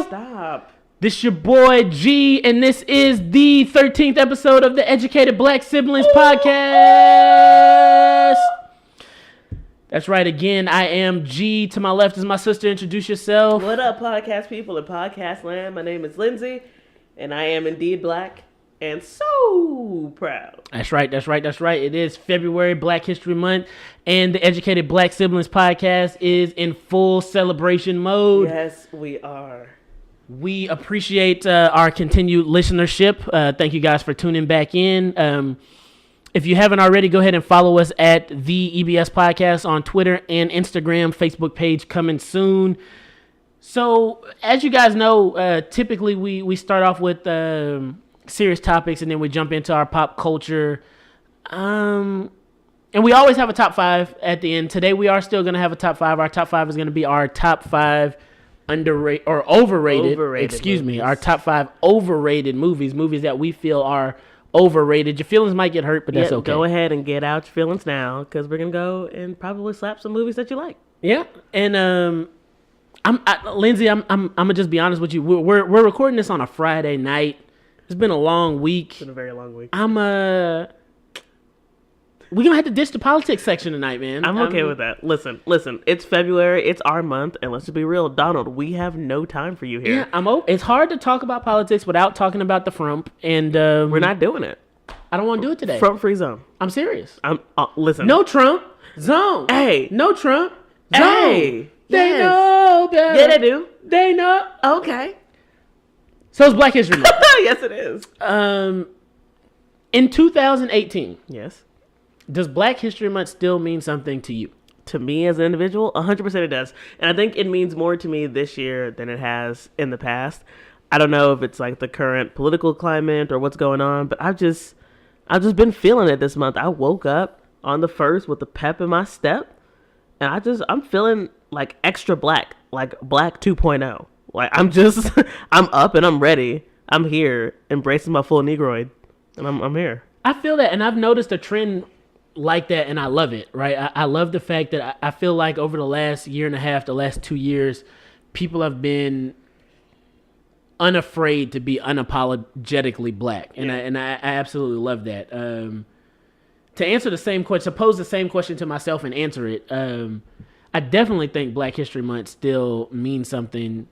Stop. This your boy G, and this is the 13th episode of the Educated Black Siblings podcast. That's right. Again, I am G. To my left is my sister. Introduce yourself. What up, podcast people in podcast land? My name is Lindsay, and I am indeed black and so proud. That's right. It is February, Black History Month, and the Educated Black Siblings podcast is in full celebration mode. Yes, we are. We appreciate our continued listenership. Thank you guys for tuning back in. If you haven't already, go ahead and follow us at the EBS Podcast on Twitter and Instagram. Facebook page coming soon. So, as you guys know, typically we start off with serious topics and then we jump into our pop culture. And we always have a top five at the end. Today we are still going to have a top five. Our top five is going to be our top five underrated or overrated movies. Our top five overrated movies that we feel are overrated. Your feelings might get hurt, but that's okay. Go ahead and get out your feelings now, because we're gonna go and probably slap some movies that you like. Yeah, and Lindsay, I'm gonna just be honest with you. We're recording this on a Friday night. It's been a long week. It's been a very long week. We're gonna have to ditch the politics section tonight, man. I'm okay with that. Listen. It's February. It's our month, and let's just be real, Donald. We have no time for you here. Yeah, it's hard to talk about politics without talking about the Frump, and we're not doing it. I don't want to do it today. Frump free zone. I'm serious. Listen. No Trump zone. Hey. No Trump zone. Hey. They know better. Yeah, they do. They know. Okay. So it's Black History Month. Yes, it is. In 2018. Yes. Does Black History Month still mean something to you? To me as an individual, 100% it does. And I think it means more to me this year than it has in the past. I don't know if it's like the current political climate or what's going on, but I've just been feeling it this month. I woke up on the 1st with the pep in my step, and I'm feeling like extra black, like Black 2.0. Like I'm up and I'm ready. I'm here, embracing my full Negroid, and I'm here. I feel that, and I've noticed a trend like that, and I love it, right? I love the fact that I feel like over the last year and a half, the last 2 years, people have been unafraid to be unapologetically black, and I absolutely love that. To answer the same question, pose the same question to myself and answer it, I definitely think Black History Month still means something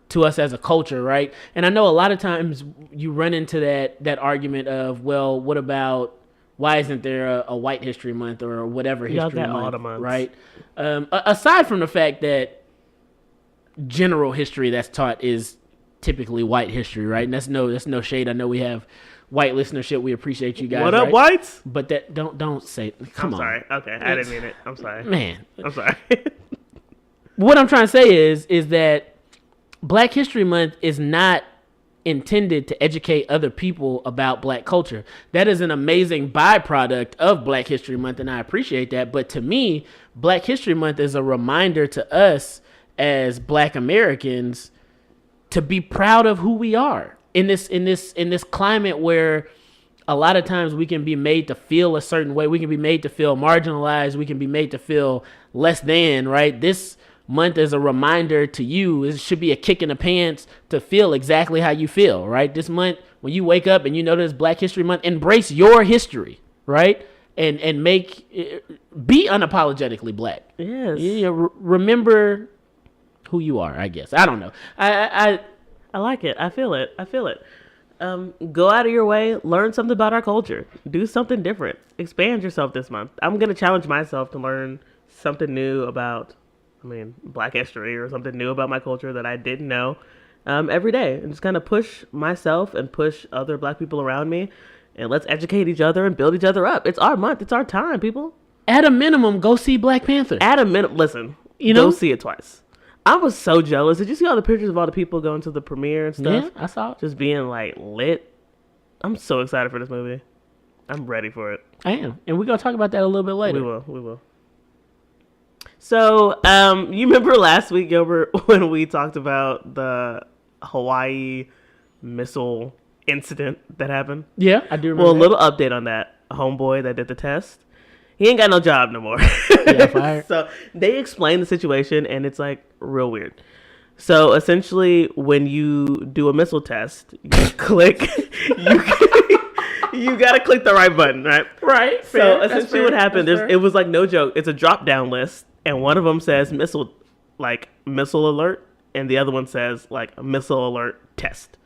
to us as a culture, right? And I know a lot of times you run into that argument of, well, what about, why isn't there a White History Month or whatever history month, right? Aside from the fact that general history that's taught is typically white history, right? And that's no shade. I know we have white listenership. We appreciate you guys. What up, right? whites? But that don't say. Come on. Sorry. Okay, I didn't mean it. I'm sorry, man. I'm sorry. What I'm trying to say is that Black History Month is not intended to educate other people about black culture. That is an amazing byproduct of Black History Month, and I appreciate that. But to me, Black History Month is a reminder to us as Black Americans to be proud of who we are in this climate where a lot of times we can be made to feel a certain way. We can be made to feel marginalized. We can be made to feel less than, right? This month is a reminder to you. It should be a kick in the pants to feel exactly how you feel, right? This month, when you wake up and you know there's Black History Month, embrace your history, right? And be unapologetically black. Yes. Remember who you are, I guess. I don't know. I like it. I feel it. Go out of your way. Learn something about our culture. Do something different. Expand yourself this month. I'm going to challenge myself to learn something new about, Black history or something new about my culture that I didn't know every day. And just kind of push myself and push other Black people around me. And let's educate each other and build each other up. It's our month. It's our time, people. At a minimum, go see Black Panther. At a minimum, listen, go see it twice. I was so jealous. Did you see all the pictures of all the people going to the premiere and stuff? Yeah, I saw it. Just being like lit. I'm so excited for this movie. I'm ready for it. I am. And we're going to talk about that a little bit later. We will. So, you remember last week, Gilbert, when we talked about the Hawaii missile incident that happened? Yeah, I do remember. Well, a little update on that. A homeboy that did the test, He ain't got no job no more. Yeah, fired. So they explain the situation, and it's like real weird. So essentially, when you do a missile test, you click, you gotta click the right button, right? Right. So essentially, what happened? It was like no joke. It's a drop down list, and one of them says missile alert, and the other one says like missile alert test.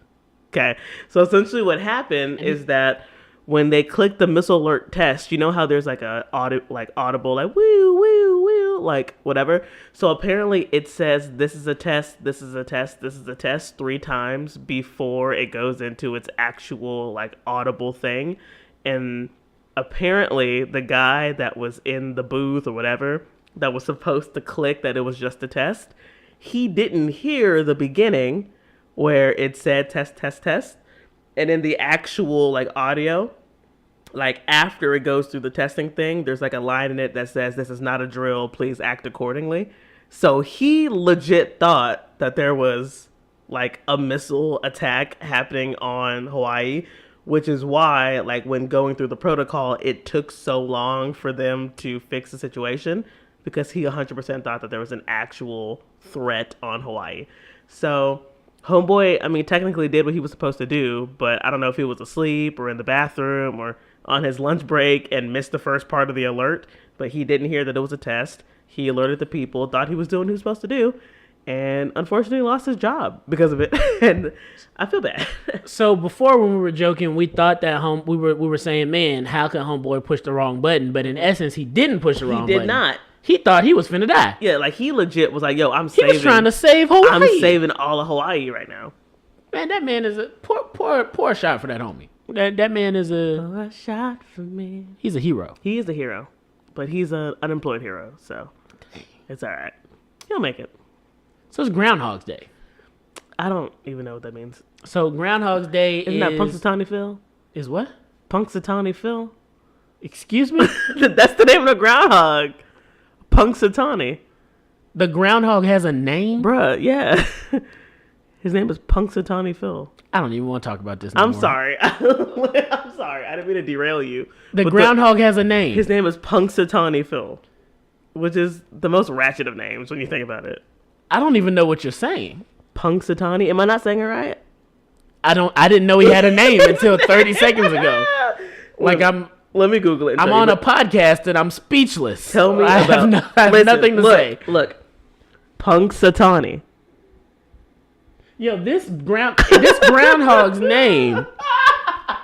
Okay. So essentially, what happened is that when they click the missile alert test, you know how there's like a audible like woo woo woo like whatever. So apparently it says this is a test, this is a test, this is a test 3 times before it goes into its actual like audible thing. And apparently the guy that was in the booth or whatever that was supposed to click that it was just a test, he didn't hear the beginning where it said test test test. And in the actual like audio, like after it goes through the testing thing, there's like a line in it that says, "This is not a drill. Please act accordingly." So he legit thought that there was like a missile attack happening on Hawaii, which is why like when going through the protocol, it took so long for them to fix the situation because he 100% thought that there was an actual threat on Hawaii. So Homeboy, I mean, technically did what he was supposed to do, but I don't know if he was asleep or in the bathroom or on his lunch break and missed the first part of the alert, but he didn't hear that it was a test. He alerted the people, thought he was doing what he was supposed to do, and unfortunately lost his job because of it. And I feel bad. So before, when we were joking, we thought that we were saying, man, how can Homeboy push the wrong button? But in essence, he didn't push the wrong button. He did not. He thought he was finna die. Yeah, like he legit was like, yo, He was trying to save Hawaii. I'm saving all of Hawaii right now. Man, that man is a poor shot for that homie. That man is a shot for me. He's a hero. He is a hero, but he's an unemployed hero, so it's all right. He'll make it. So it's Groundhog's Day. I don't even know what that means. So Groundhog's Day Isn't that Punxsutawney Phil? Is what? Punxsutawney Phil? Excuse me? That's the name of the groundhog. Punxsutawney. The groundhog has a name? Bruh, yeah. His name is Punxsutawney Phil. I don't even want to talk about this anymore. I'm sorry. I'm sorry. I didn't mean to derail you. The groundhog has a name. His name is Punxsutawney Phil, which is the most ratchet of names when you think about it. I don't even know what you're saying. Punxsutawney? Am I not saying it right? I didn't know he had a name until 30 seconds ago. Like Let me Google it. I'm on a podcast and I'm speechless. Tell me I about. have nothing to say. Look, Punxsutawney. Yo, this groundhog's name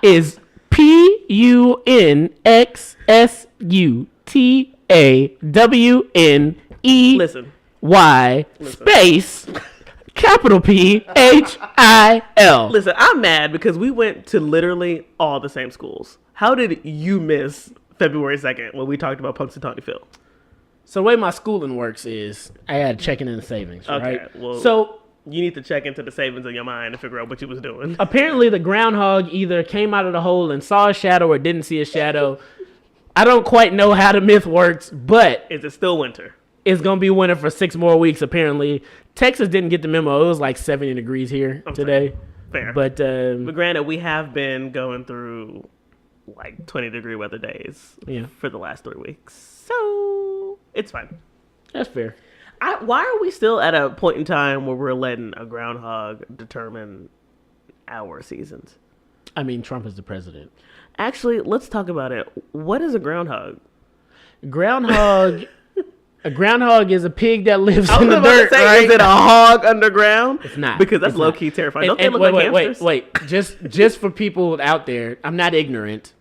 is PUNXSUTAWNEY. Listen. Y space capital PHIL. Listen, I'm mad because we went to literally all the same schools. How did you miss February 2nd when we talked about Punxsutawney Phil? So the way my schooling works is I had checking in the savings, right? Okay, well, so you need to check into the savings in your mind and figure out what you was doing. Apparently the groundhog either came out of the hole and saw a shadow or didn't see a shadow. I don't quite know how the myth works, but is it still winter? It's going to be winter for 6 more weeks, apparently. Texas didn't get the memo. It was like 70 degrees here today. Fair. But granted, we have been going through like 20-degree weather days for the last 3 weeks. So it's fine. That's fair. Why are we still at a point in time where we're letting a groundhog determine our seasons? I mean, Trump is the president. Actually, let's talk about it. What is a groundhog? A groundhog is a pig that lives in the dirt, right? Is it a hog underground? It's not. Because that's low-key terrifying. Don't they look like hamsters? Wait. Just for people out there, I'm not ignorant.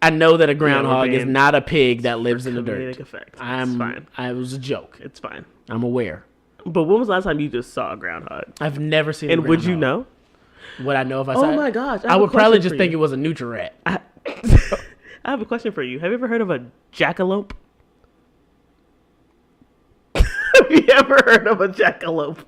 I know that a groundhog is not a pig that lives in the dirt. Effect. It's fine. It was a joke. It's fine. I'm aware. But when was the last time you just saw a groundhog? I've never seen a groundhog. And would you know? Would I know if I saw it? Oh my gosh. I would probably just think it was a nutri-rat. I have a question for you. Have you ever heard of a jackalope? Have you ever heard of a jackalope?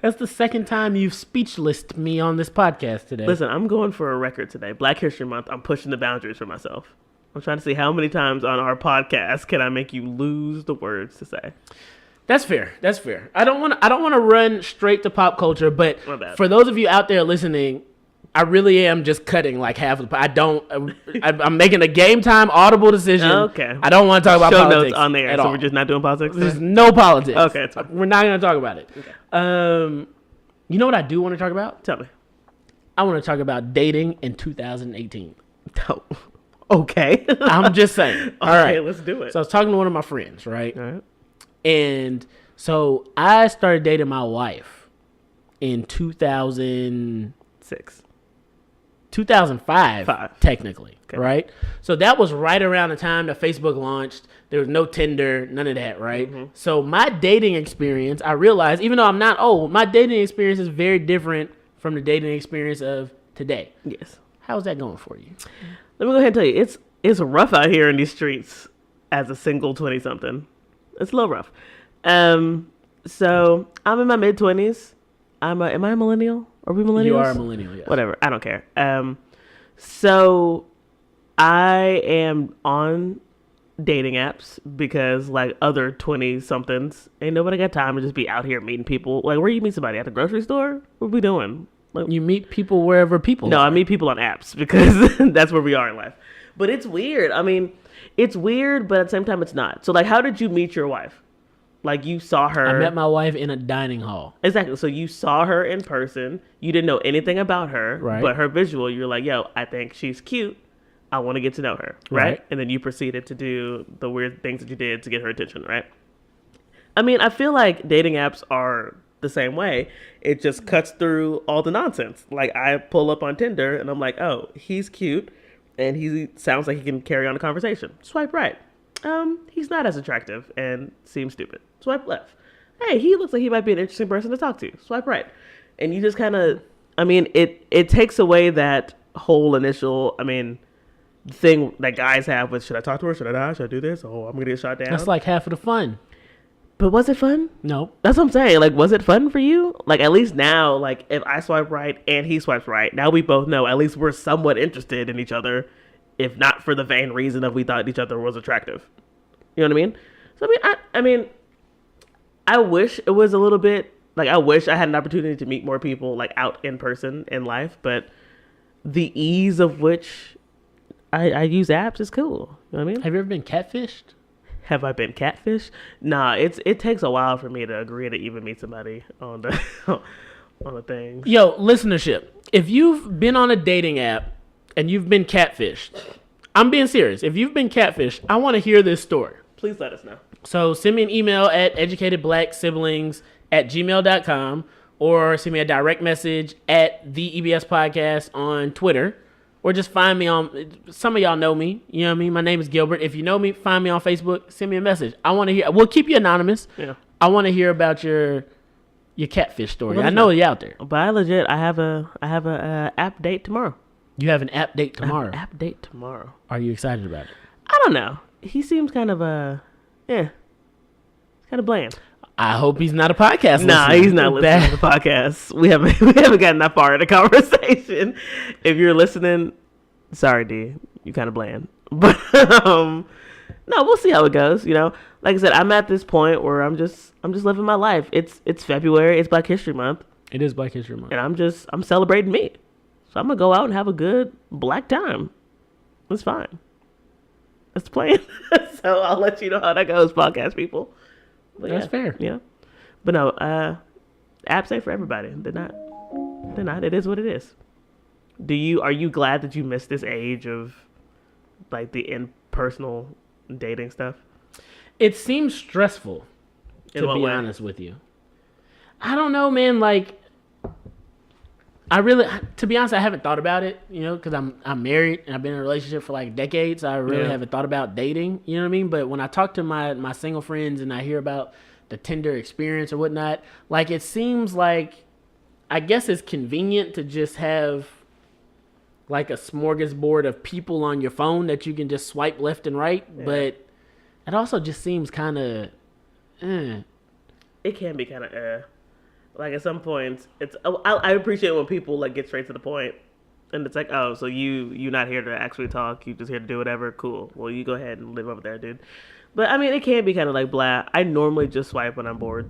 That's the second time you've speechlessed me on this podcast today. Listen, I'm going for a record today. Black History Month. I'm pushing the boundaries for myself. I'm trying to see how many times on our podcast can I make you lose the words to say. That's fair. I don't want to run straight to pop culture, but for those of you out there listening, I really am just cutting like half of the. I'm making a game time audible decision. Okay. I don't want to talk about Show politics notes on there, at so all. we're just not doing politics. There's no politics. Okay, it's fine. We're not going to talk about it. Okay. You know what I do want to talk about? Tell me. I want to talk about dating in 2018. Oh, okay. I'm just saying. All right, Okay, let's do it. So I was talking to one of my friends, right? All right. And so I started dating my wife in 2005, technically, Okay. right? So that was right around the time that Facebook launched. There was no Tinder, none of that, right? Mm-hmm. So my dating experience, I realized, even though I'm not old, my dating experience is very different from the dating experience of today. Yes. How's that going for you? Let me go ahead and tell you, it's rough out here in these streets as a single 20-something. It's a little rough. So I'm in my mid-20s. Am I a millennial? Are we millennials? You are a millennial, yes. Whatever. I don't care. So I am on dating apps because like other 20-somethings, ain't nobody got time to just be out here meeting people. Like, where you meet somebody? At the grocery store? What we doing? Like, You meet people wherever people no, are. I meet people on apps because that's where we are in life. But it's weird. I mean, it's weird, but at the same time, it's not. So, like, how did you meet your wife? Like, you saw her. I met my wife in a dining hall. Exactly. So you saw her in person. You didn't know anything about her, Right. But her visual, you're like, yo, I think she's cute. I want to get to know her, right? Right. And then you proceeded to do the weird things that you did to get her attention, right? I mean, I feel like dating apps are the same way. It just cuts through all the nonsense. Like, I pull up on Tinder and I'm like, oh, he's cute and he sounds like he can carry on a conversation. Swipe right. He's not as attractive and seems stupid. Swipe left. Hey, he looks like he might be an interesting person to talk to. Swipe right. And you just kind of, I mean, it takes away that whole initial, thing that guys have with, should I talk to her? Should I not? Should I do this? Oh, I'm going to get shot down. That's like half of the fun. But was it fun? No. That's what I'm saying. Like, was it fun for you? Like, at least now, like, if I swipe right and he swipes right, now we both know at least we're somewhat interested in each other, if not for the vain reason of we thought each other was attractive. You know what I mean? So, I wish it was a little bit, like, I wish I had an opportunity to meet more people, like, out in person in life, but the ease of which I use apps is cool. You know what I mean? Have you ever been catfished? Have I been catfish? Nah, it takes a while for me to agree to even meet somebody on the on the thing. Yo, listenership. If you've been on a dating app and you've been catfished, I'm being serious. If you've been catfished, I want to hear this story. Please let us know. So send me an email at educatedblacksiblings@gmail.com or send me a direct message at the EBS Podcast on Twitter. Or just find me on, some of y'all know me, you know what I mean? My name is Gilbert. If you know me, find me on Facebook, send me a message. I want to hear, we'll keep you anonymous. Yeah. I want to hear about your catfish story. Well, I know you're out there. But I legit, I have a app date tomorrow. You have an app date tomorrow. App date tomorrow. Are you excited about it? I don't know. He seems kind of kind of bland. I hope he's not a podcast Nah, listener. he's not listening to the podcast. We haven't gotten that far in the conversation. If you're listening, sorry, D, you kind of bland. But no, we'll see how it goes. You know, like I said, I'm at this point where I'm just living my life. It's February. It's Black History Month, It is Black History Month. and I'm celebrating me. So I'm gonna go out and have a good black time. It's fine. That's the plan. So I'll let you know how that goes, podcast people. But That's fair. Yeah. But no, apps ain't for everybody. They're not. It is what it is. Are you glad that you missed this age of like the impersonal dating stuff? It seems stressful, In to what be way? honest with you. I don't know, man. Like, to be honest, I haven't thought about it, you know, because I'm married and I've been in a relationship for like decades. I really Yeah. haven't thought about dating, you know what I mean? But when I talk to my single friends and I hear about the Tinder experience or whatnot, like it seems like, I guess it's convenient to just have like a smorgasbord of people on your phone that you can just swipe left and right. Yeah. But it also just seems kind of, It can be kind of like at some points. I appreciate when people like get straight to the point, and it's like, oh, so you not here to actually talk. You just here to do whatever. Cool. Well, you go ahead and live over there, dude. But I mean, it can be kind of like blah. I normally just swipe when I'm bored,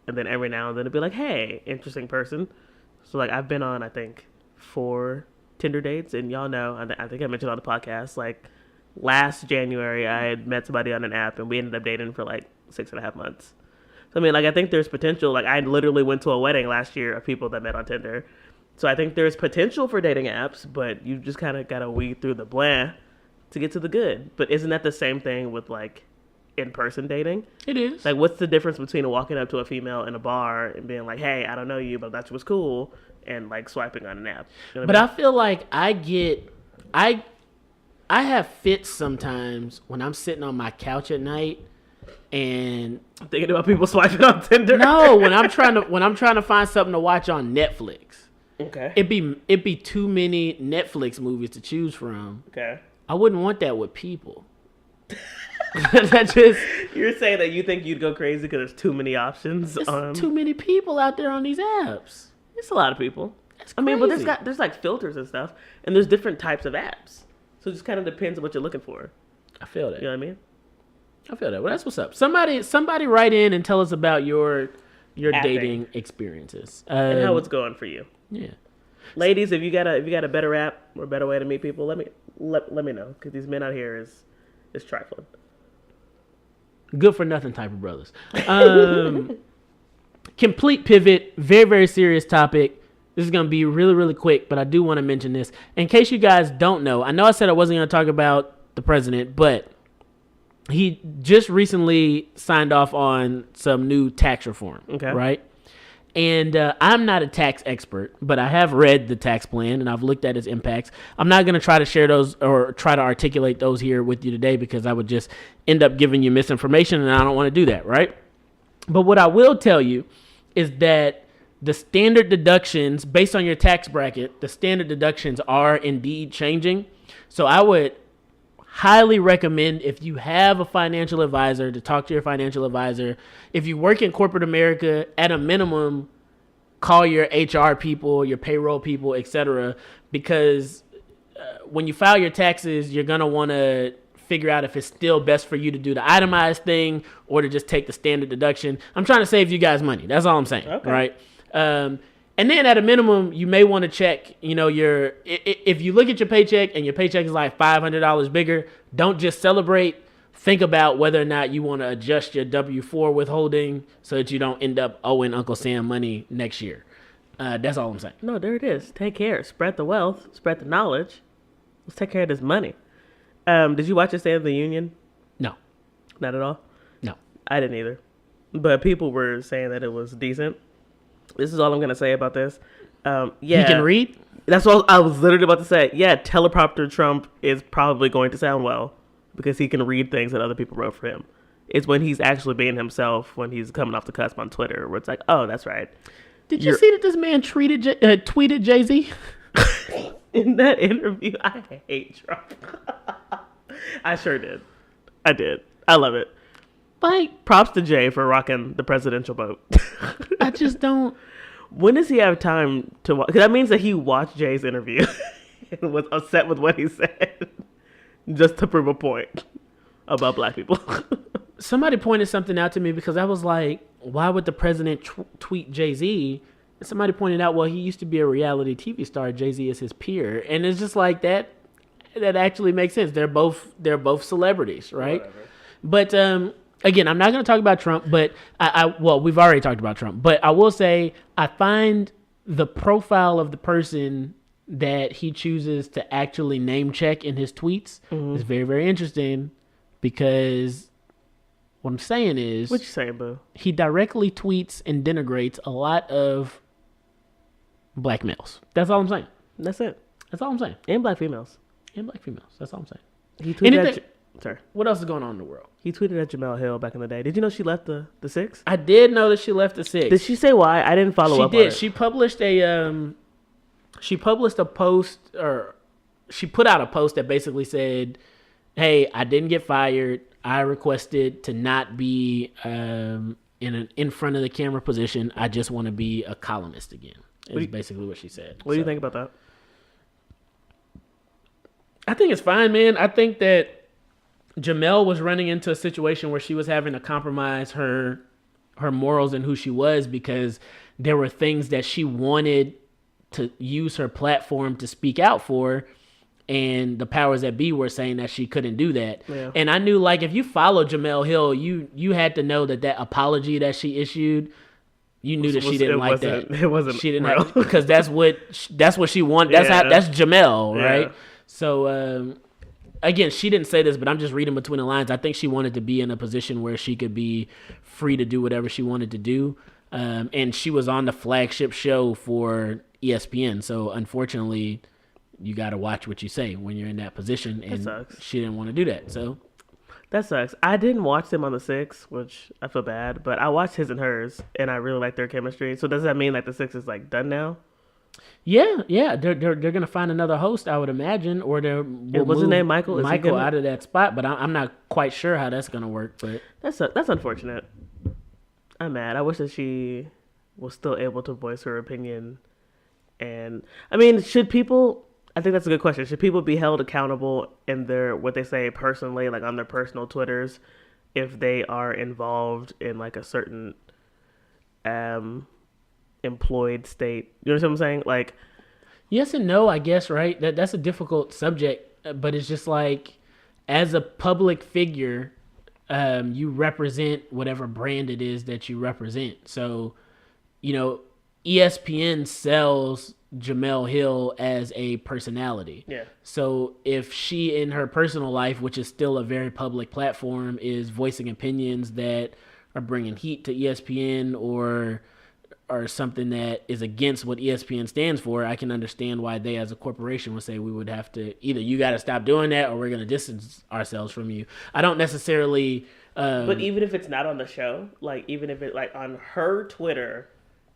and then every now and then it'd be like, hey, interesting person. So like I've been on, I think, for Tinder dates, and y'all know, I think I mentioned on the podcast, like last January, I had met somebody on an app, and we ended up dating for like 6.5 months. So I mean, like, I think there's potential. Like, I literally went to a wedding last year of people that met on Tinder. So I think there's potential for dating apps, but you just kind of gotta weed through the blah to get to the good. But isn't that the same thing with like in-person dating? It is. Like, what's the difference between walking up to a female in a bar and being like, "Hey, I don't know you, but that was cool," and like swiping on an app? You know But what I I feel like I have fits sometimes when I'm sitting on my couch at night and I'm thinking about people swiping on Tinder. no, when I'm trying to find something to watch on Netflix. Okay. It'd be too many Netflix movies to choose from. Okay. I wouldn't want that with people. That just You're saying that you think you'd go crazy because there's too many options. too many people out there on these apps. It's a lot of people. That's I mean, but crazy. there's like filters and stuff, and there's different types of apps. So it just kind of depends on what you're looking for. I feel that. You know what I mean? I feel that. Well, that's what's up. Somebody write in and tell us about your Apping. dating experiences And how it's going for you, yeah. ladies. If you got a better app or a better way to meet people, let me know, because these men out here is trifling. Good for nothing type of brothers. Complete pivot. Very, very serious topic. This is going to be really, really quick, but I do want to mention this. In case you guys don't know, I know I said I wasn't going to talk about the president, but he just recently signed off on some new tax reform. Okay. Right? And I'm not a tax expert, but I have read the tax plan and I've looked at its impacts. I'm not going to try to share those or try to articulate those here with you today because I would just end up giving you misinformation, and I don't want to do that, right? But what I will tell you is that the standard deductions, based on your tax bracket, the standard deductions are indeed changing. So I would highly recommend, if you have a financial advisor, to talk to your financial advisor. If you work in corporate America, at a minimum, call your HR people, your payroll people, etc. Because when you file your taxes, you're going to want to figure out if it's still best for you to do the itemized thing or to just take the standard deduction. I'm trying to save you guys money. That's all I'm saying, Okay. right? And then at a minimum, you may want to check, if you look at your paycheck and your paycheck is like $500 bigger, don't just celebrate. Think about whether or not you want to adjust your W-4 withholding so that you don't end up owing Uncle Sam money next year. That's all I'm saying. No, there it is. Take care. Spread the wealth. Spread the knowledge. Let's take care of this money. Did you watch the State of the Union? No. Not at all? No. I didn't either. But people were saying that it was decent. This is all I'm going to say about this. Yeah. He can read? That's what I was literally about to say. Yeah, teleprompter Trump is probably going to sound well because he can read things that other people wrote for him. It's when he's actually being himself, when he's coming off the cusp on Twitter, where it's like, oh, that's right. Did you see that this man tweeted Jay-Z? In that interview, I hate Trump. I sure did. I did. I love it. Like, Props to Jay for rocking the presidential boat. I just don't. When does he have time to watch? Because that means that he watched Jay's interview and was upset with what he said just to prove a point about black people. Somebody pointed something out to me because I was like, why would the president tweet Jay-Z? And somebody pointed out, well, he used to be a reality TV star. Jay-Z is his peer. And it's just like that actually makes sense. They're both celebrities, right? Whatever. But again, I'm not going to talk about Trump, but well, we've already talked about Trump, but I will say I find the profile of the person that he chooses to actually name check in his tweets is very, very interesting, because what I'm saying is, What you saying, boo? he directly tweets and denigrates a lot of black males. That's all I'm saying. That's it. That's all I'm saying. And black females. And black females. That's all I'm saying. He tweeted Anything- sorry. What else is going on in the world? He tweeted at Jamel Hill back in the day. Did you know she left the Six? I did know that she left the Six. Did she say why? I didn't follow up She did. on it. She published a post, or she put out a post that basically said, "Hey, I didn't get fired. I requested to not be in front of the camera position. I just want to be a columnist again." Is basically what she said. What do you think about that? I think it's fine, man. I think that Jamel was running into a situation where she was having to compromise her morals and who she was, because there were things that she wanted to use her platform to speak out for, and the powers that be were saying that she couldn't do that. Yeah. And I knew, like, if you follow Jemele Hill, you had to know that apology that she issued, you knew that she didn't like that. It wasn't. She didn't real. have, because that's what she wanted. That's Jemele, right? Yeah. So again, she didn't say this, but I'm just reading between the lines. I think she wanted to be in a position where she could be free to do whatever she wanted to do. And she was on the flagship show for ESPN. So unfortunately, you got to watch what you say when you're in that position. And sucks. She didn't want to do that. So that sucks. I didn't watch them on the 6, which I feel bad, but I watched his and hers, and I really like their chemistry. So does that mean like the 6 is like done now? Yeah, they're gonna find another host, I would imagine, or what's his name, Michael? Is Michael out of that spot, but I'm not quite sure how that's gonna work. But that's unfortunate. I'm mad. I wish that she was still able to voice her opinion. And I mean, should people? I think that's a good question. Should people be held accountable in their what they say personally, like on their personal Twitters, if they are involved in like a certain employed state? You know what I'm saying? Like, yes and no, I guess, right? That's a difficult subject, but it's just like, as a public figure, you represent whatever brand it is that you represent. So, ESPN sells Jemele Hill as a personality. Yeah. So if she, in her personal life, which is still a very public platform, is voicing opinions that are bringing heat to ESPN or something that is against what ESPN stands for, I can understand why they as a corporation would say we would have to either you got to stop doing that or we're going to distance ourselves from you. I don't necessarily... but even if it's not on the show, like even if it like on her Twitter,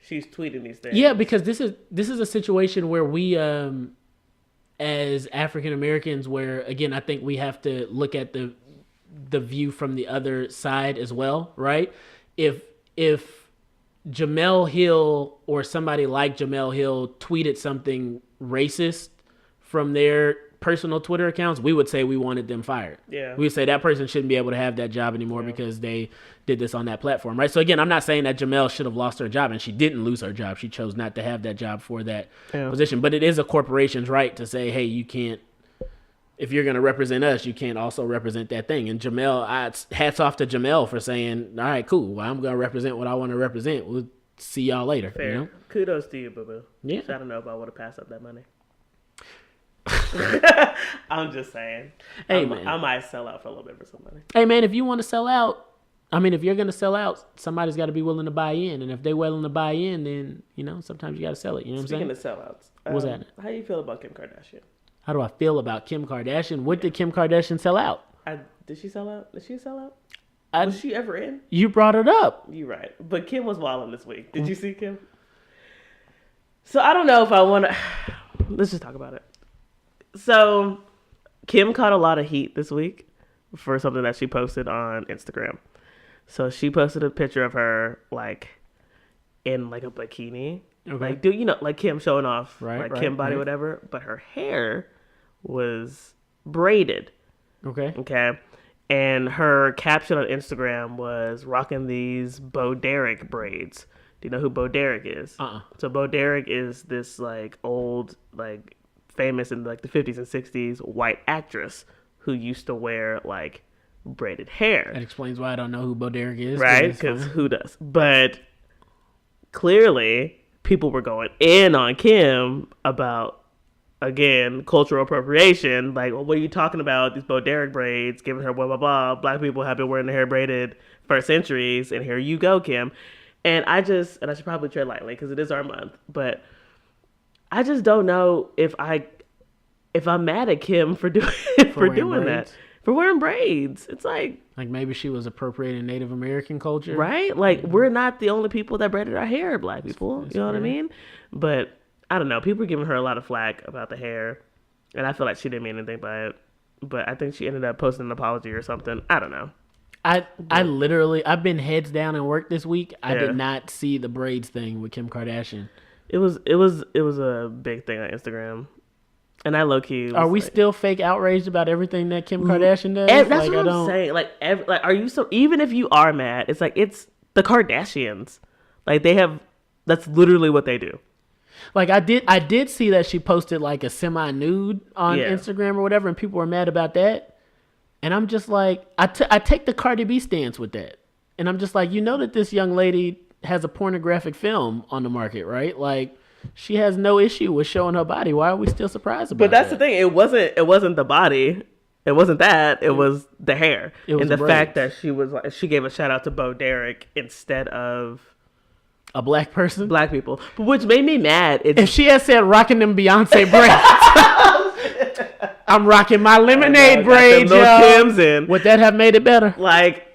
she's tweeting these things. Yeah, because this is a situation where we, as African Americans, where again I think we have to look at the view from the other side as well, right? If Jemele Hill or somebody like Jemele Hill tweeted something racist from their personal Twitter accounts, we would say we wanted them fired. Yeah. We would say that person shouldn't be able to have that job anymore because they did this on that platform, right? So again, I'm not saying that Jemele should have lost her job, and she didn't lose her job. She chose not to have that job for that position. But it is a corporation's right to say, hey, you can't, if you're going to represent us, you can't also represent that thing. And Jemele, hats off to Jemele for saying, all right, cool. Well, I'm going to represent what I want to represent. We'll see y'all later. Fair. You know? Kudos to you, boo-boo. Yeah. I don't know if I would have passed up that money. I'm just saying. Hey, man. I might sell out for a little bit for some money. Hey, man, if you want to sell out, if you're going to sell out, somebody's got to be willing to buy in. And if they're willing to buy in, then, sometimes you got to sell it. You know what I'm saying? Speaking of sellouts, what's that? How do you feel about Kim Kardashian? How do I feel about Kim Kardashian? What did Kim Kardashian sell out? Did she sell out? Did she sell out? I, Was she ever in? You brought it up. You're right. But Kim was wilding this week. Did you see Kim? So I don't know if I want to... Let's just talk about it. So Kim caught a lot of heat this week for something that she posted on Instagram. So she posted a picture of her, like, in, like, a bikini. Okay. Like, dude, like Kim showing off, right, Kim body, whatever. But her hair was braided. Okay. Okay. And her caption on Instagram was rocking these Bo Derek braids. Do you know who Bo Derek is? So Bo Derek is this, like, old, like, famous in, like, the 50s and 60s white actress who used to wear, like, braided hair. That explains why I don't know who Bo Derek is. Right? Because who does? But clearly, people were going in on Kim about, again, cultural appropriation. Like, well, what are you talking about? These Bo Derek braids, giving her blah, blah, blah. Black people have been wearing their hair braided for centuries, and here you go, Kim. And I should probably tread lightly because it is our month, but I just don't know if I'm mad at Kim for doing that. For wearing braids. It's like maybe she was appropriating Native American culture. Right? Like, we're not the only people that braided our hair, Black people. You know what I mean? But I don't know. People are giving her a lot of flack about the hair, and I feel like she didn't mean anything by it. But I think she ended up posting an apology or something. I don't know. I literally, I've been heads down at work this week. I did not see the braids thing with Kim Kardashian. It was a big thing on Instagram. And I low-key are we still fake outraged about everything that Kim Kardashian does? That's what I'm saying. Like, are you so... Even if you are mad, it's like, it's the Kardashians. Like, that's literally what they do. Like I did see that she posted like a semi-nude on Instagram or whatever, and people were mad about that. And I'm just like, I take the Cardi B stance with that. And I'm just like, you know that this young lady has a pornographic film on the market, right? Like, she has no issue with showing her body. Why are we still surprised about that? But that's the thing. It wasn't the body. It wasn't that. It was the hair. And the fact that she gave a shout out to Bo Derek instead of a black person, black people, which made me mad. If she had said rocking them Beyonce braids, I'm rocking my lemonade braids, yo. Would that have made it better? Like,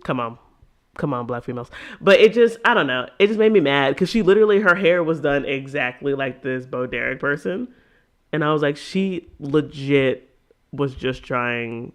come on, black females. But it just, I don't know. It just made me mad because she literally, her hair was done exactly like this Bo Derek person, and I was like, she legit was just trying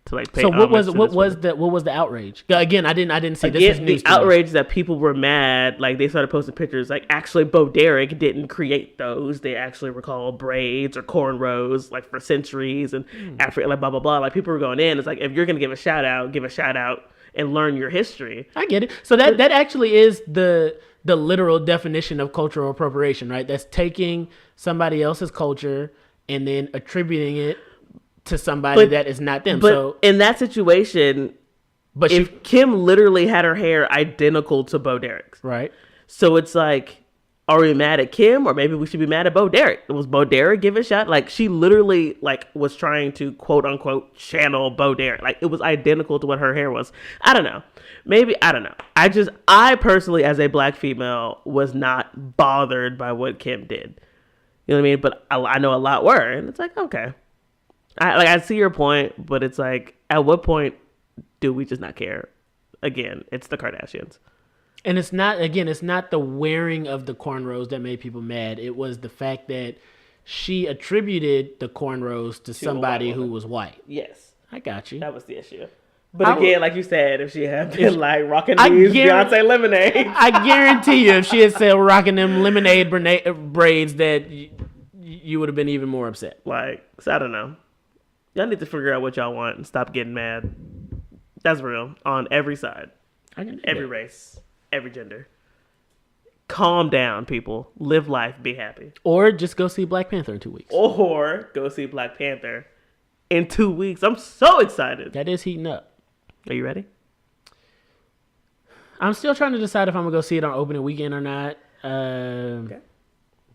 to like pay. So what was the outrage? Again, I didn't see this. Is news the outrage that people were mad. Like, they started posting pictures. Like, actually, Bo Derek didn't create those. They actually were called braids or cornrows, like, for centuries, and after, like, blah blah blah. Like, people were going in. It's like, if you're gonna give a shout out and learn your history. I get it. So that actually is the literal definition of cultural appropriation, right? That's taking somebody else's culture and then attributing it to somebody that is not them. But so in that situation, if Kim literally had her hair identical to Bo Derek's, right? So it's like, are we mad at Kim, or maybe we should be mad at Bo Derek? Was Bo Derek give a shot? Like, she literally was trying to quote unquote channel Bo Derek. Like, it was identical to what her hair was. I don't know. Maybe, I don't know. I personally, as a black female, was not bothered by what Kim did. You know what I mean? But I know a lot were, and it's like, okay. I see your point, but it's like, at what point do we just not care? Again, it's the Kardashians. And it's not the wearing of the cornrows that made people mad. It was the fact that she attributed the cornrows to somebody who was white. Yes. I got you. That was the issue. But again, like you said, if she had been like rocking these Beyonce lemonade. I guarantee you, if she had said rocking them lemonade braids, that you would have been even more upset. Like, so I don't know. Y'all need to figure out what y'all want and stop getting mad. That's real. On every side. Every race. Every gender. Calm down, people. Live life. Be happy. Or just go see Black Panther in 2 weeks. Or go see Black Panther in 2 weeks. I'm so excited. That is heating up. Are you ready? I'm still trying to decide if I'm gonna go see it on opening weekend or not. Okay.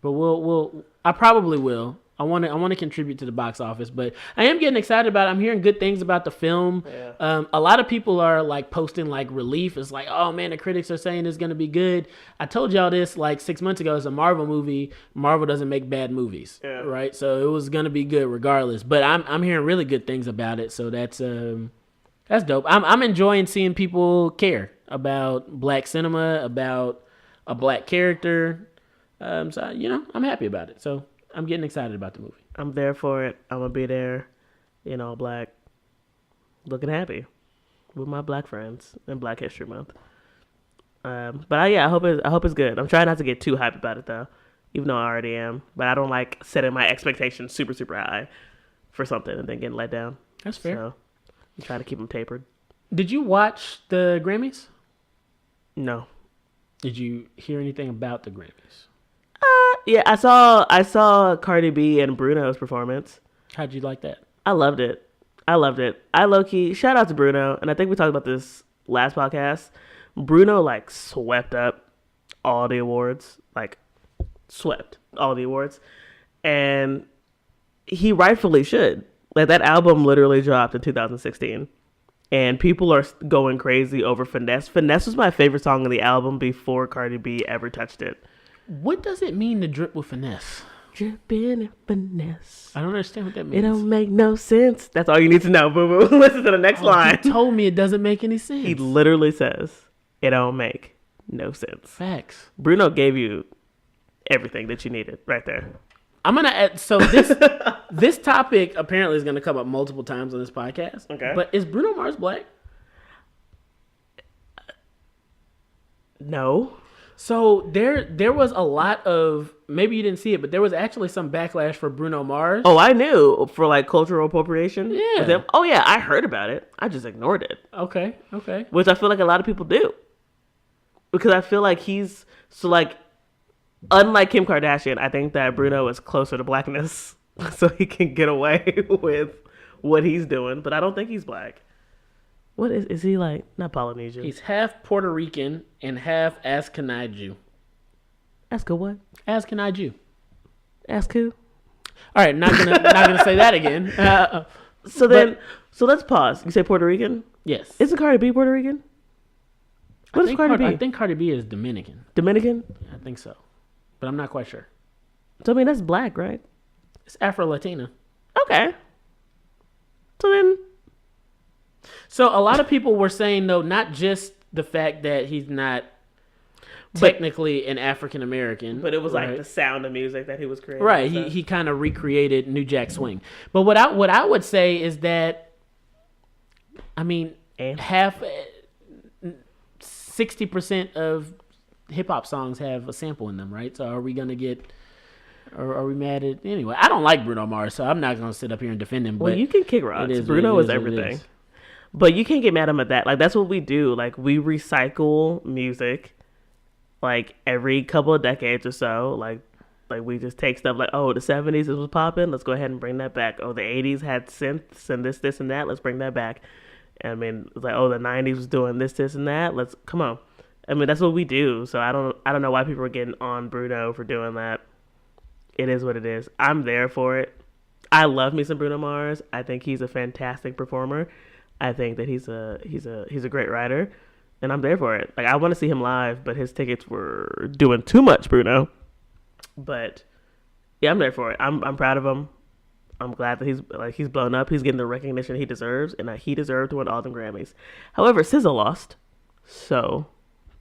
But I probably will. I want to contribute to the box office, but I am getting excited about it. I'm hearing good things about the film. Yeah. A lot of people are like posting like relief. It's like, oh man, the critics are saying it's going to be good. I told y'all this like 6 months ago. It's a Marvel movie. Marvel doesn't make bad movies, right? So it was going to be good regardless. But I'm hearing really good things about it. So that's dope. I'm enjoying seeing people care about black cinema, about a black character. So I'm happy about it. So I'm getting excited about the movie. I'm there for it. I'm gonna be there, black, looking happy with my black friends in Black History Month. But I hope it's good. I'm trying not to get too hyped about it though, even though I already am. But I don't like setting my expectations super super high for something and then getting let down. That's fair. So I'm trying to keep them tapered. Did you watch the Grammys? No. Did you hear anything about the Grammys? Yeah, I saw Cardi B and Bruno's performance. How'd you like that? I loved it. I low-key, shout out to Bruno, and I think we talked about this last podcast. Bruno, like, swept up all the awards. Like, swept all the awards. And he rightfully should. Like, that album literally dropped in 2016. And people are going crazy over Finesse. Finesse was my favorite song on the album before Cardi B ever touched it. What does it mean to drip with finesse? Dripping in finesse. I don't understand what that means. It don't make no sense. That's all you need to know, boo boo. Listen to the next line. He told me it doesn't make any sense. He literally says, it don't make no sense. Facts. Bruno gave you everything that you needed right there. I'm going to add, so this topic apparently is going to come up multiple times on this podcast. Okay. But is Bruno Mars black? No. So there was a lot of, maybe you didn't see it, but there was actually some backlash for Bruno Mars. Oh, I knew, for like cultural appropriation. Yeah. Oh yeah, I heard about it. I just ignored it. Okay. Which I feel like a lot of people do. Because I feel like unlike Kim Kardashian, I think that Bruno is closer to blackness, so he can get away with what he's doing. But I don't think he's black. What is he like? Not Polynesian. He's half Puerto Rican and half Askanai Jew. Ask a what? Askanai Jew. Ask who? All right, not gonna say that again. So let's pause. You say Puerto Rican? Yes. Isn't Cardi B Puerto Rican? What is Cardi B? I think Cardi B is Dominican. Dominican? I think so, but I'm not quite sure. So I mean that's black, right? It's Afro-Latina. Okay. So then. So a lot of people were saying though, not just the fact that he's not technically an African American, but it was like the sound of music that he was creating. Right. He kind of recreated New Jack Swing. But what I would say is that, I mean, half 60% of hip hop songs have a sample in them, right? So are we gonna get? Or are we mad at anyway? I don't like Bruno Mars, so I'm not gonna sit up here and defend him. But well, you can kick rocks. Bruno is everything. But you can't get mad at him at that. Like that's what we do. Like we recycle music, like every couple of decades or so. Like we just take stuff like, oh, the 70s it was popping. Let's go ahead and bring that back. Oh, the 80s had synths and this and that. Let's bring that back. I mean, it's like, oh, the 90s was doing this and that. Let's come on. I mean, that's what we do. So I don't know why people are getting on Bruno for doing that. It is what it is. I'm there for it. I love me some Bruno Mars. I think he's a fantastic performer. I think that he's a great writer, and I'm there for it. Like I want to see him live, but his tickets were doing too much, Bruno. But yeah, I'm there for it. I'm proud of him. I'm glad that he's blown up. He's getting the recognition he deserves, and he deserved to win all them Grammys. However, SZA lost, so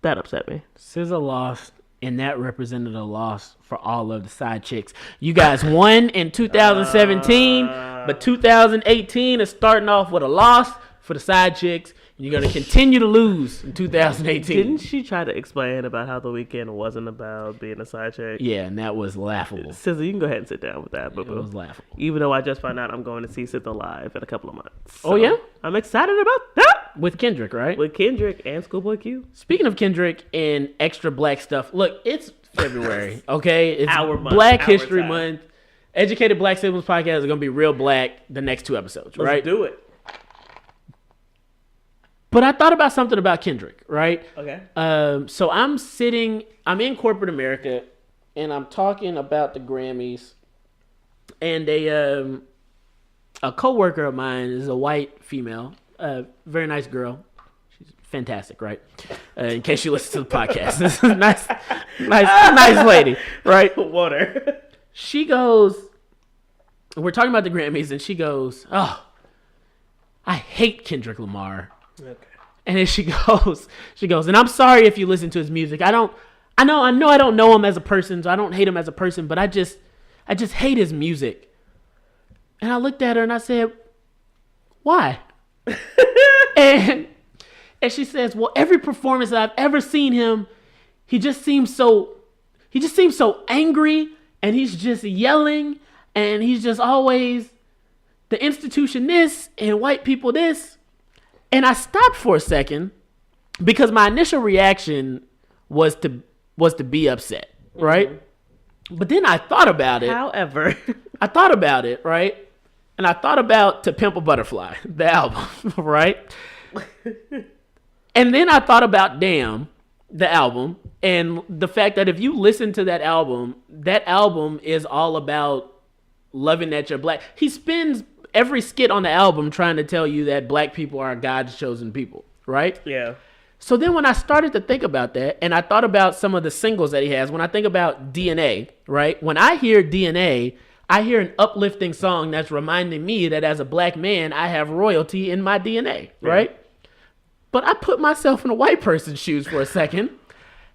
that upset me. SZA lost, and that represented a loss for all of the side chicks. You guys won in 2017, but 2018 is starting off with a loss for the side chicks. And you're going to continue to lose in 2018. Didn't she try to explain about how the weekend wasn't about being a side chick? Yeah, and that was laughable. SZA, you can go ahead and sit down with that. It was laughable. Even though I just found out I'm going to see SZA live in a couple of months. So yeah? I'm excited about that. With Kendrick, right? With Kendrick and Schoolboy Q. Speaking of Kendrick and extra black stuff, look, it's February, okay? It's our month, Black our History time. Month. Educated Black Siblings podcast is going to be real black the next 2 episodes, right? Let's do it. But I thought about something about Kendrick, right? Okay. So I'm in corporate America, and I'm talking about the Grammys, and a coworker of mine is a white female, very nice girl. She's fantastic, right? In case she listens to the podcast, this is nice lady, right? Water. She goes, we're talking about the Grammys, and she goes, "Oh, I hate Kendrick Lamar." Okay. And then she goes, and I'm sorry if you listen to his music. I know I don't know him as a person, so I don't hate him as a person, but I just hate his music. And I looked at her and I said, "Why?" and she says, "Well, every performance that I've ever seen him, he just seems so angry, and he's just yelling, and he's just always the institution this and white people this." And I stopped for a second because my initial reaction was to be upset, right? Mm-hmm. But then I thought about it. However, I thought about it, right? And I thought about To Pimp a Butterfly, the album, right? And then I thought about Damn, the album, and the fact that if you listen to that album is all about loving that you're black. He spends every skit on the album trying to tell you that black people are God's chosen people, right? Yeah. So then when I started to think about that, and I thought about some of the singles that he has, when I think about DNA, right? When I hear DNA, I hear an uplifting song that's reminding me that as a black man, I have royalty in my DNA, right? Yeah. But I put myself in a white person's shoes for a second,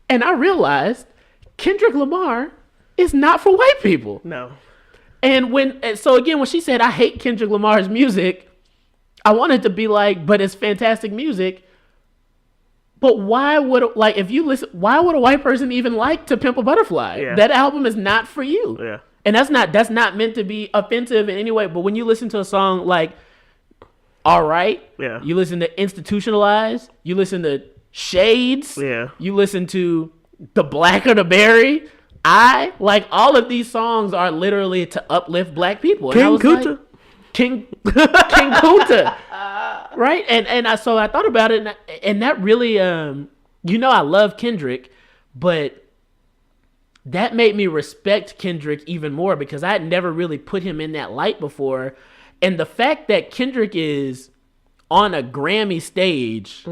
and I realized Kendrick Lamar is not for white people. No. So again, when she said, "I hate Kendrick Lamar's music," I wanted to be like, but it's fantastic music. But why would a white person even like To Pimp a Butterfly? Yeah. That album is not for you. Yeah. And that's not meant to be offensive in any way. But when you listen to a song like All Right, yeah, you listen to Institutionalized, you listen to Shades, yeah, you listen to The Black or the Berry, I like all of these songs are literally to uplift black people. And I King was Kunta. like, King Kunta, right? And I thought about it, and that really, I love Kendrick, but that made me respect Kendrick even more because I had never really put him in that light before, and the fact that Kendrick is on a Grammy stage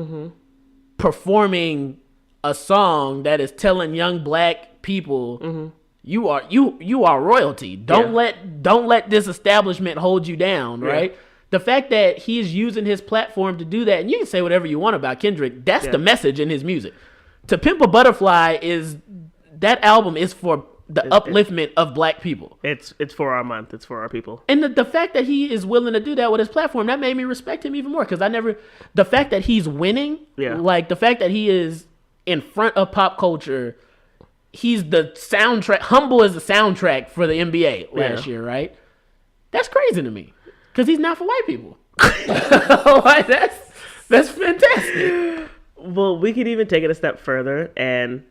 performing a song that is telling young black people you are royalty. Don't let this establishment hold you down, right? Yeah. The fact that he's using his platform to do that, and you can say whatever you want about Kendrick, that's the message in his music. To Pimp a Butterfly that album is for the upliftment of black people. It's for our month. It's for our people. And the fact that he is willing to do that with his platform, that made me respect him even more because the fact that he's winning, like the fact that he is in front of pop culture, he's the soundtrack, Humble is the soundtrack for the NBA last year, right? That's crazy to me because he's not for white people. Like, that's fantastic. Well, we could even take it a step further and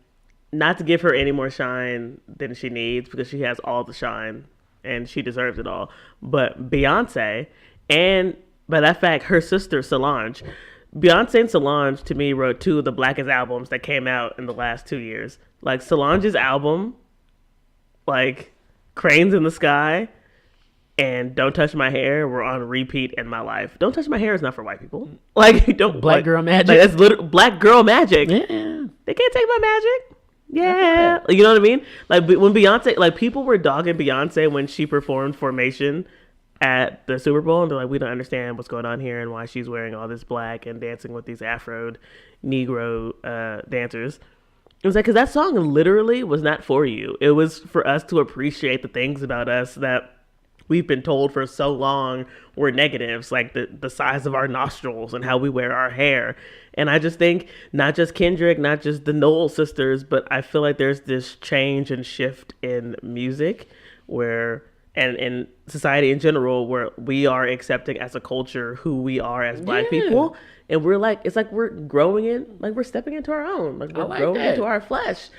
not to give her any more shine than she needs because she has all the shine and she deserves it all. But Beyonce, and by that fact, her sister Solange, Beyonce and Solange, to me, wrote two of the blackest albums that came out in the last 2 years. Like, Solange's album, like, Cranes in the Sky and Don't Touch My Hair were on repeat in my life. Don't Touch My Hair is not for white people. Like, don't... Black Girl Magic? Like, that's literally... Black Girl Magic. Yeah. They can't take my magic. Yeah. You know what I mean? Like, when Beyonce... Like, people were dogging Beyonce when she performed Formation at the Super Bowl, and they're like, we don't understand what's going on here and why she's wearing all this black and dancing with these Afro Negro dancers. It was like, because that song literally was not for you. It was for us to appreciate the things about us that we've been told for so long were negatives, like the size of our nostrils and how we wear our hair. And I just think not just Kendrick, not just the Noel sisters, but I feel like there's this change and shift in music where... and in society in general, where we are accepting as a culture who we are as black people. And we're like, it's like we're growing in, like we're stepping into our own, like we're growing into our flesh.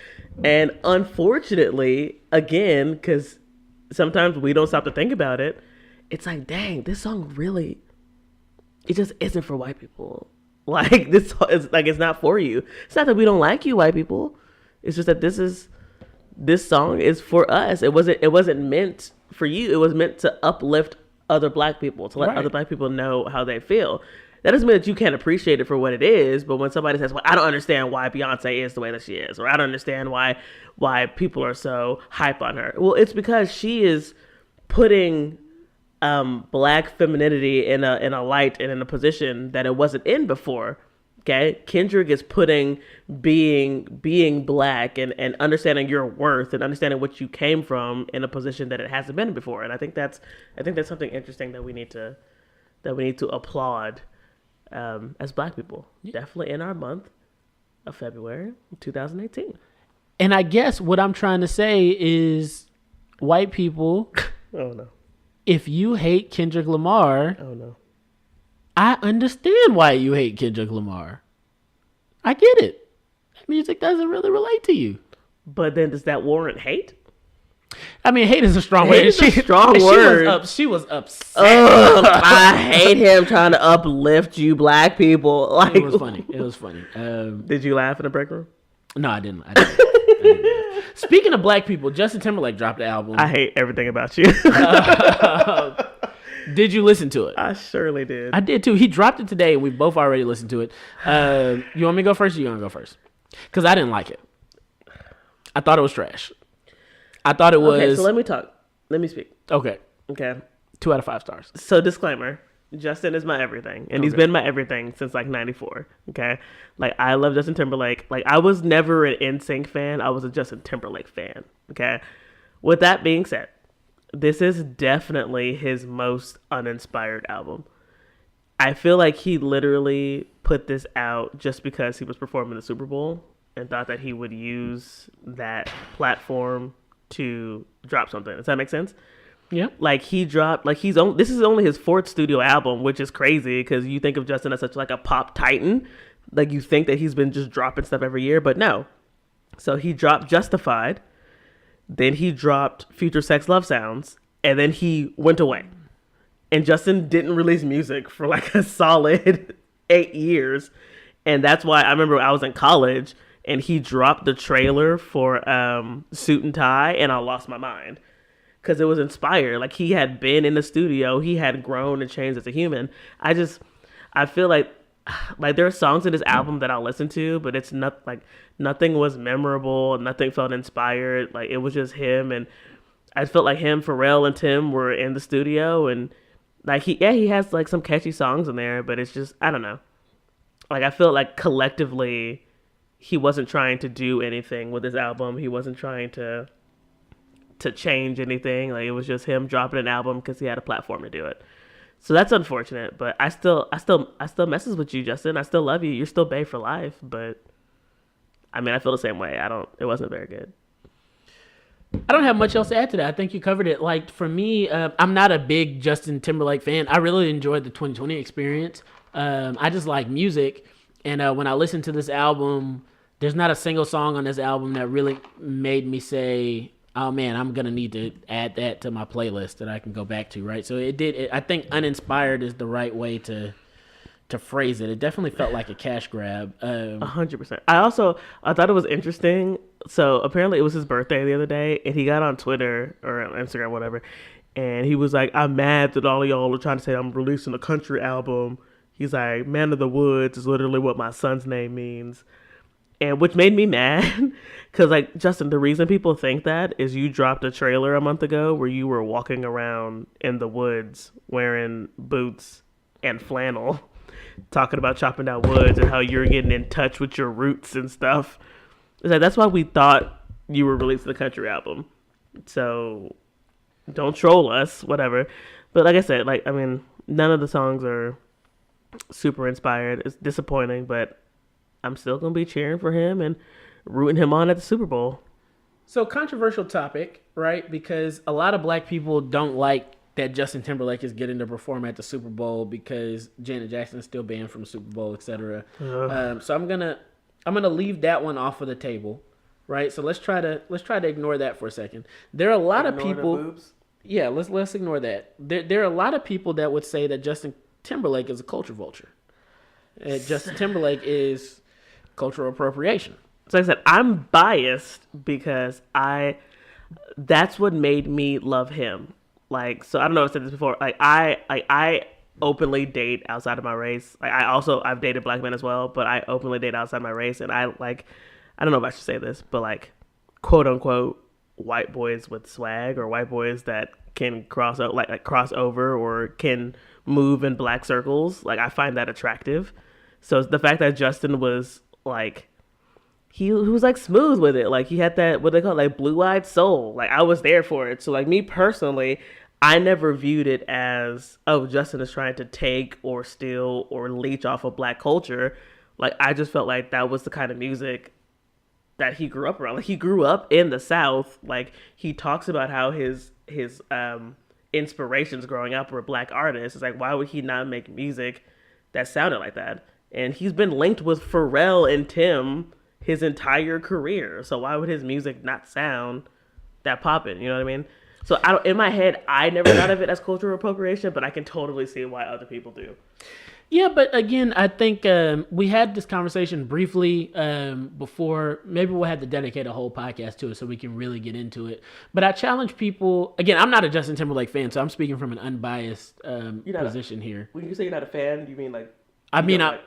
And unfortunately, again, because sometimes we don't stop to think about it, it's like, dang, this song really, it just isn't for white people. Like, this is like, it's not for you. It's not that we don't like you, white people. It's just that this song is for us. It wasn't meant for you. It was meant to uplift other black people, to let other black people know how they feel. That doesn't mean that you can't appreciate it for what it is, but when somebody says, well, I don't understand why Beyonce is the way that she is, or I don't understand why people are so hype on her. Well, it's because she is putting black femininity in a light and in a position that it wasn't in before. Okay, Kendrick is putting being black and understanding your worth and understanding what you came from in a position that it hasn't been before, and I think that's something interesting that we need to applaud as black people. Definitely in our month of February 2018. And I guess what I'm trying to say is, white people, oh no, if you hate Kendrick Lamar, oh no. I understand why you hate Kendrick Lamar. I get it. That music doesn't really relate to you. But then does that warrant hate? I mean, hate is a strong word. Hate is a strong word. She was upset. I hate him trying to uplift you black people. Like, it was funny. Did you laugh in the break room? No, I didn't. I didn't. Speaking of black people, Justin Timberlake dropped the album. I hate everything about you. Did you listen to it? I surely did. I did too. He dropped it today, and we've both already listened to it. You want me to go first, or you want to go first? Because I didn't like it. I thought it was trash. I thought it was... Okay, so let me talk. Let me speak. Okay. 2 out of 5 stars. So disclaimer, Justin is my everything. And he's been my everything since like 94. Okay? Like, I love Justin Timberlake. Like, I was never an NSYNC fan. I was a Justin Timberlake fan. Okay? With that being said, this is definitely his most uninspired album. I feel like he literally put this out just because he was performing the Super Bowl and thought that he would use that platform to drop something. Does that make sense? Yeah. Like, he dropped, like, this is only his 4th studio album, which is crazy because you think of Justin as such like a pop titan. Like, you think that he's been just dropping stuff every year, but no. So he dropped Justified. Then he dropped Future Sex Love Sounds, and then he went away. And Justin didn't release music for like a solid 8 years. And that's why I remember I was in college and he dropped the trailer for Suit and Tie, and I lost my mind because it was inspired. Like, he had been in the studio, he had grown and changed as a human. I feel like there are songs in this album that I'll listen to, but it's not like nothing was memorable, nothing felt inspired. Like, it was just him, and I felt like him, Pharrell, and Tim were in the studio, and like he has like some catchy songs in there, but it's just, I don't know. Like, I feel like collectively he wasn't trying to do anything with this album. He wasn't trying to change anything. Like, it was just him dropping an album because he had a platform to do it. So that's unfortunate, but I still messes with you, Justin. I still love you. You're still Bae for life, but I mean, I feel the same way. It wasn't very good. I don't have much else to add to that. I think you covered it. Like, for me, I'm not a big Justin Timberlake fan. I really enjoyed the 2020 experience. I just like music. And when I listened to this album, there's not a single song on this album that really made me say, oh man, I'm going to need to add that to my playlist that I can go back to, right? So I think uninspired is the right way to phrase it. It definitely felt like a cash grab. 100%. I thought it was interesting. So apparently it was his birthday the other day, and he got on Twitter or on Instagram, whatever, and he was like, I'm mad that all of y'all are trying to say I'm releasing a country album. He's like, Man of the Woods is literally what my son's name means. And which made me mad because, like, Justin, the reason people think that is you dropped a trailer a month ago where you were walking around in the woods wearing boots and flannel, talking about chopping down woods and how you're getting in touch with your roots and stuff. It's like, that's why we thought you were releasing the country album. So don't troll us, whatever. But like I said, like, I mean, none of the songs are super inspired. It's disappointing, but I'm still going to be cheering for him and rooting him on at the Super Bowl. So, controversial topic, right? Because a lot of black people don't like that Justin Timberlake is getting to perform at the Super Bowl because Janet Jackson is still banned from the Super Bowl, etc. So I'm gonna leave that one off of the table, right? So let's try to ignore that for a second. There are a lot of people. Yeah, let's ignore that. There are a lot of people that would say that Justin Timberlake is a culture vulture. Justin Timberlake is cultural appropriation. So like I said, I'm biased because that's what made me love him. Like, so I don't know if I've said this before. Like, I openly date outside of my race. Like, I've dated black men as well, but I openly date outside my race. And I don't know if I should say this, but like, quote unquote, white boys with swag, or white boys that can cross over or can move in black circles. Like, I find that attractive. So the fact that Justin was like, he was like smooth with it. Like, he had that, what they call it, like blue-eyed soul. Like, I was there for it. So like, me personally, I never viewed it as, oh, Justin is trying to take or steal or leech off of black culture. Like, I just felt like that was the kind of music that he grew up around. Like, he grew up in the South. Like, he talks about how his inspirations growing up were black artists. It's like, why would he not make music that sounded like that? And he's been linked with Pharrell and Tim his entire career. So why would his music not sound that poppin'? You know what I mean? So in my head, I never thought of it as cultural appropriation, but I can totally see why other people do. Yeah, but again, I think we had this conversation briefly before. Maybe we'll have to dedicate a whole podcast to it so we can really get into it. But I challenge people. Again, I'm not a Justin Timberlake fan, so I'm speaking from an unbiased position here. When you say you're not a fan, you mean like? I mean, root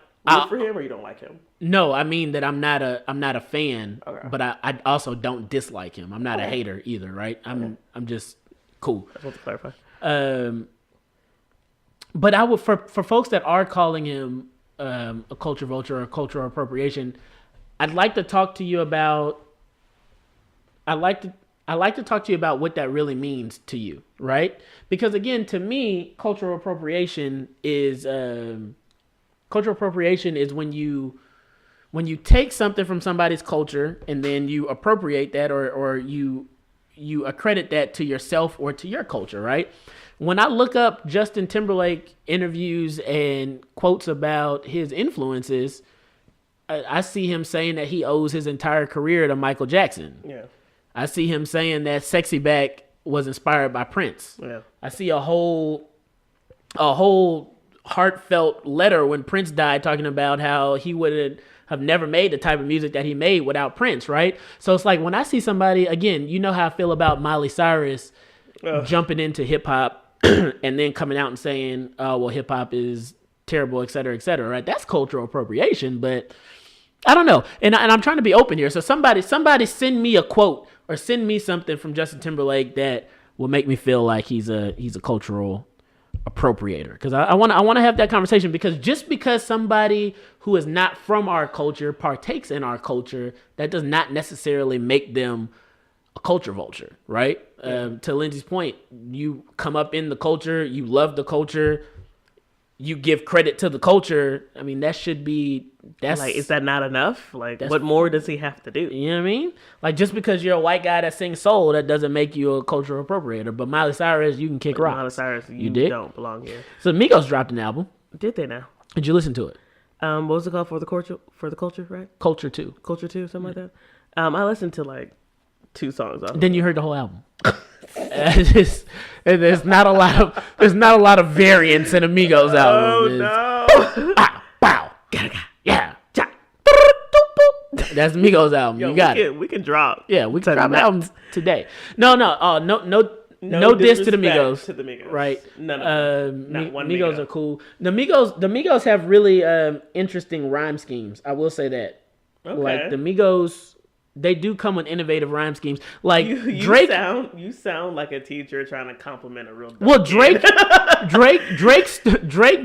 for him, or you don't like him? No, I mean that I'm not a fan, okay. But I also don't dislike him. I'm not a hater either, right? I'm just cool. I just want to clarify. But I would, for folks that are calling him a culture vulture or cultural appropriation, I'd like to talk to you about. I'd like to talk to you about what that really means to you, right? Because again, to me, cultural appropriation is when you take something from somebody's culture and then you appropriate that or you accredit that to yourself or to your culture, right? When I look up Justin Timberlake interviews and quotes about his influences, I see him saying that he owes his entire career to Michael Jackson. Yeah. I see him saying that Sexy Back was inspired by Prince. Yeah. I see a whole heartfelt letter when Prince died talking about how he would have never made the type of music that he made without Prince, right? So it's like when I see somebody, again, you know how I feel about Miley Cyrus jumping into hip hop and then coming out and saying, oh, well, hip hop is terrible, et cetera, right? That's cultural appropriation, but I don't know. And I'm trying to be open here. So somebody send me a quote or send me something from Justin Timberlake that will make me feel like he's a cultural appropriator. Because I want to have that conversation, because just because somebody who is not from our culture partakes in our culture, that does not necessarily make them a culture vulture, right? To Lindsay's point, you come up in the culture, you love the culture, you give credit to the culture. I mean, that's like, is that not enough? Like, what more does he have to do? You know what I mean? Like, just because you're a white guy that sings soul, that doesn't make you a cultural appropriator. But Miley Cyrus, you can kick rocks. Miley Cyrus, you don't belong here. So Migos dropped an album. Did they now? Did you listen to it? What was it called? For the culture, right? Culture 2. Culture 2, something like that. I listened to like 2 songs off. Then you heard the whole album. There's not a lot of variance in Migos album. Oh no! Bow, yeah. That's Migos album. Yo, you got it. We can drop. Yeah, we can drop albums today. No diss to the Migos. To the Migos. Right? None of them. Not one Migos are cool. The Migos have really interesting rhyme schemes. I will say that. Okay. Like the Migos, they do come with innovative rhyme schemes. Like you Drake, you sound like a teacher trying to compliment a real. Well, kid. Drake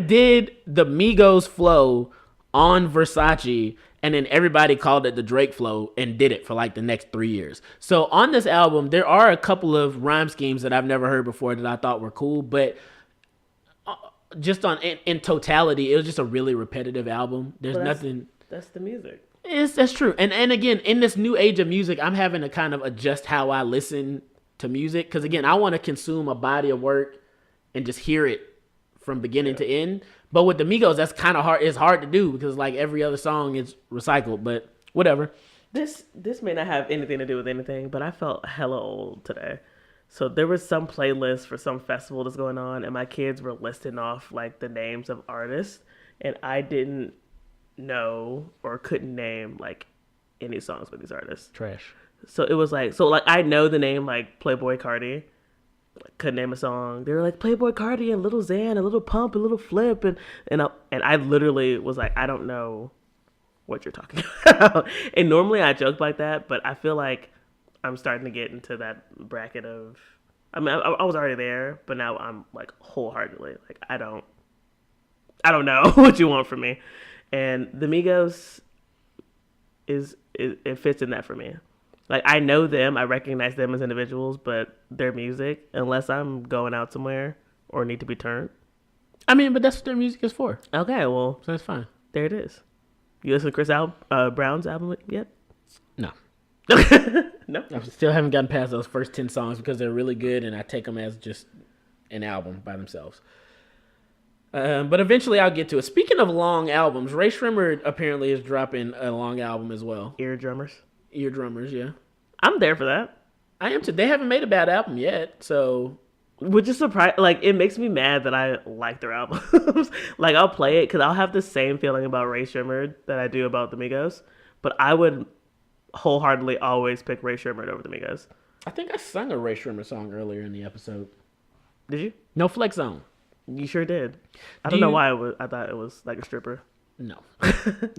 did the Migos flow on Versace, and then everybody called it the Drake flow and did it for like the next 3 years. So on this album, there are a couple of rhyme schemes that I've never heard before that I thought were cool, but just in totality, it was just a really repetitive album. There's nothing. That's the music. That's true. And again, in this new age of music, I'm having to kind of adjust how I listen to music. Because again, I want to consume a body of work and just hear it from beginning to end. But with the Migos, that's kind of hard. It's hard to do because like every other song is recycled, but whatever. This may not have anything to do with anything, but I felt hella old today. So there was some playlist for some festival that's going on, and my kids were listing off like the names of artists, and I didn't know or couldn't name like any songs with these artists. Trash. So it was like, I know the name like Playboy Cardi, like, couldn't name a song. They were like Playboy Cardi and Little Xan and Little Pump and Little Flip, and I literally was like, I don't know what you're talking about. And normally I joke like that, but I feel like I'm starting to get into that bracket of, I mean, I was already there, but now I'm like wholeheartedly like, I don't know what you want from me. And the Migos it fits in that for me. Like, I know them, I recognize them as individuals, but their music, unless I'm going out somewhere or need to be turned. I mean, but that's what their music is for. Okay, well, So that's fine. there it is. You listen to Chris Brown's album yet? No. No. I still haven't gotten past those first 10 songs because they're really good and I take them as just an album by themselves. But eventually I'll get to it. Speaking of long albums, Ray Shrimmer apparently is dropping a long album as well. Eardrummers, yeah. I'm there for that. I am too. They haven't made a bad album yet, so. Which is surprising. Like, it makes me mad that I like their albums. Like, I'll play it because I'll have the same feeling about Ray Shrimmer that I do about the Migos. But I would wholeheartedly always pick Ray Shrimmer over the Migos. I think I sung a Ray Shrimmer song earlier in the episode. Did you? No Flex Zone. You sure did. I don't know why I thought it was like a stripper. No.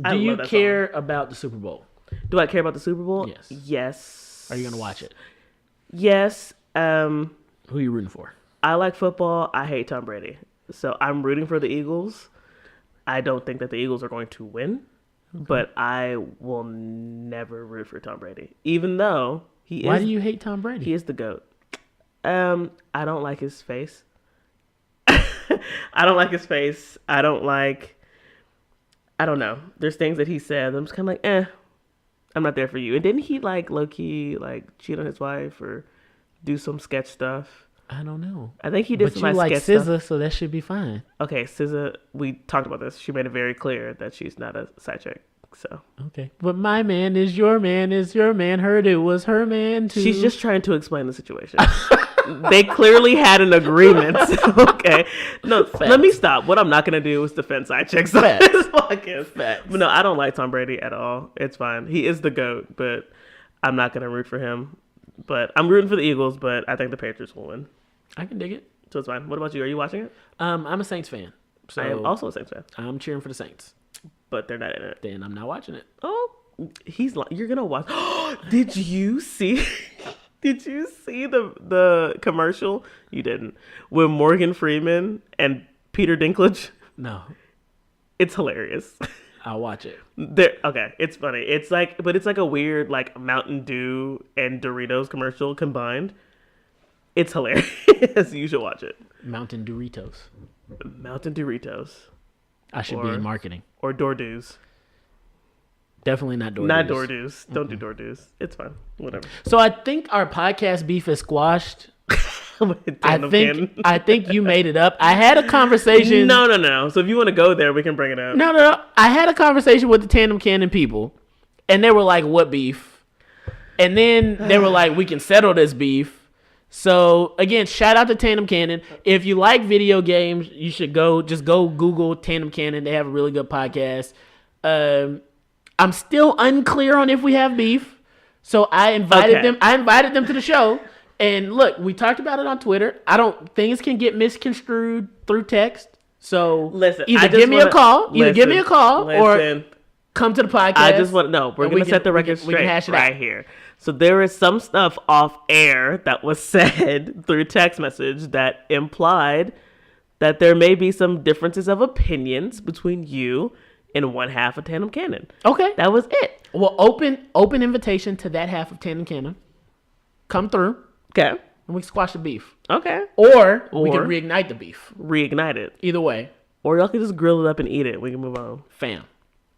Do you care about the Super Bowl? Do I care about the Super Bowl? Yes. Yes. Are you going to watch it? Yes. Who are you rooting for? I like football. I hate Tom Brady. So I'm rooting for the Eagles. I don't think that the Eagles are going to win, but I will never root for Tom Brady, even though Why do you hate Tom Brady? He is the GOAT. I don't like his face. I don't like his face. I don't know. There's things that he said. I'm just kind of like, I'm not there for you. And didn't he like low key like cheat on his wife or do some sketch stuff? I don't know. I think he did some like sketch SZA, stuff. so that should be fine. Okay, SZA, we talked about this. She made it very clear that she's not a side chick. So Okay. But my man is your man. Heard it was her man too. she's just trying to explain the situation. They clearly had an agreement. Okay. No, let me stop. What I'm not going to do is defend side chicks on this podcast. But no, I don't like Tom Brady at all. It's fine. He is the GOAT, but I'm not going to root for him. But I'm rooting for the Eagles, but I think the Patriots will win. I can dig it. So it's fine. What about you? Are you watching it? I'm a Saints fan. So I am also a Saints fan. I'm cheering for the Saints. But they're not in it. Then I'm not watching it. Oh, you're gonna watch. Did you see? Did you see the commercial? You didn't. With Morgan Freeman and Peter Dinklage. No, it's hilarious. I'll watch it. Okay, it's funny. It's like a weird like Mountain Dew and Doritos commercial combined. It's hilarious. You should watch it. Mountain Doritos. Mountain Doritos. I should be in marketing. Or Dordoos. Definitely not Dordoos. Not Dordoos. Don't do Dordoos. It's fine. Whatever. So I think our podcast beef is squashed. I think you made it up. I had a conversation. No. So if you want to go there, we can bring it up. No. I had a conversation with the Tandem Cannon people, and they were like, "What beef?" And then they were like, "We can settle this beef." So again, shout out to Tandem Cannon. If you like video games, you should go Google Tandem Cannon. They have a really good podcast. I'm still unclear on if we have beef. So I invited them. I invited them to the show. And look, we talked about it on Twitter. Things can get misconstrued through text. So listen, either give me a call or come to the podcast. We're going to set the record straight right here. So there is some stuff off air that was said through text message that implied that there may be some differences of opinions between you and one half of Tandem Cannon. Okay. That was it. Well, open invitation to that half of Tandem Cannon. Come through. Okay. And we can squash the beef. Okay. Or we can reignite the beef. Reignite it. Either way. Or y'all can just grill it up and eat it. We can move on. Fam.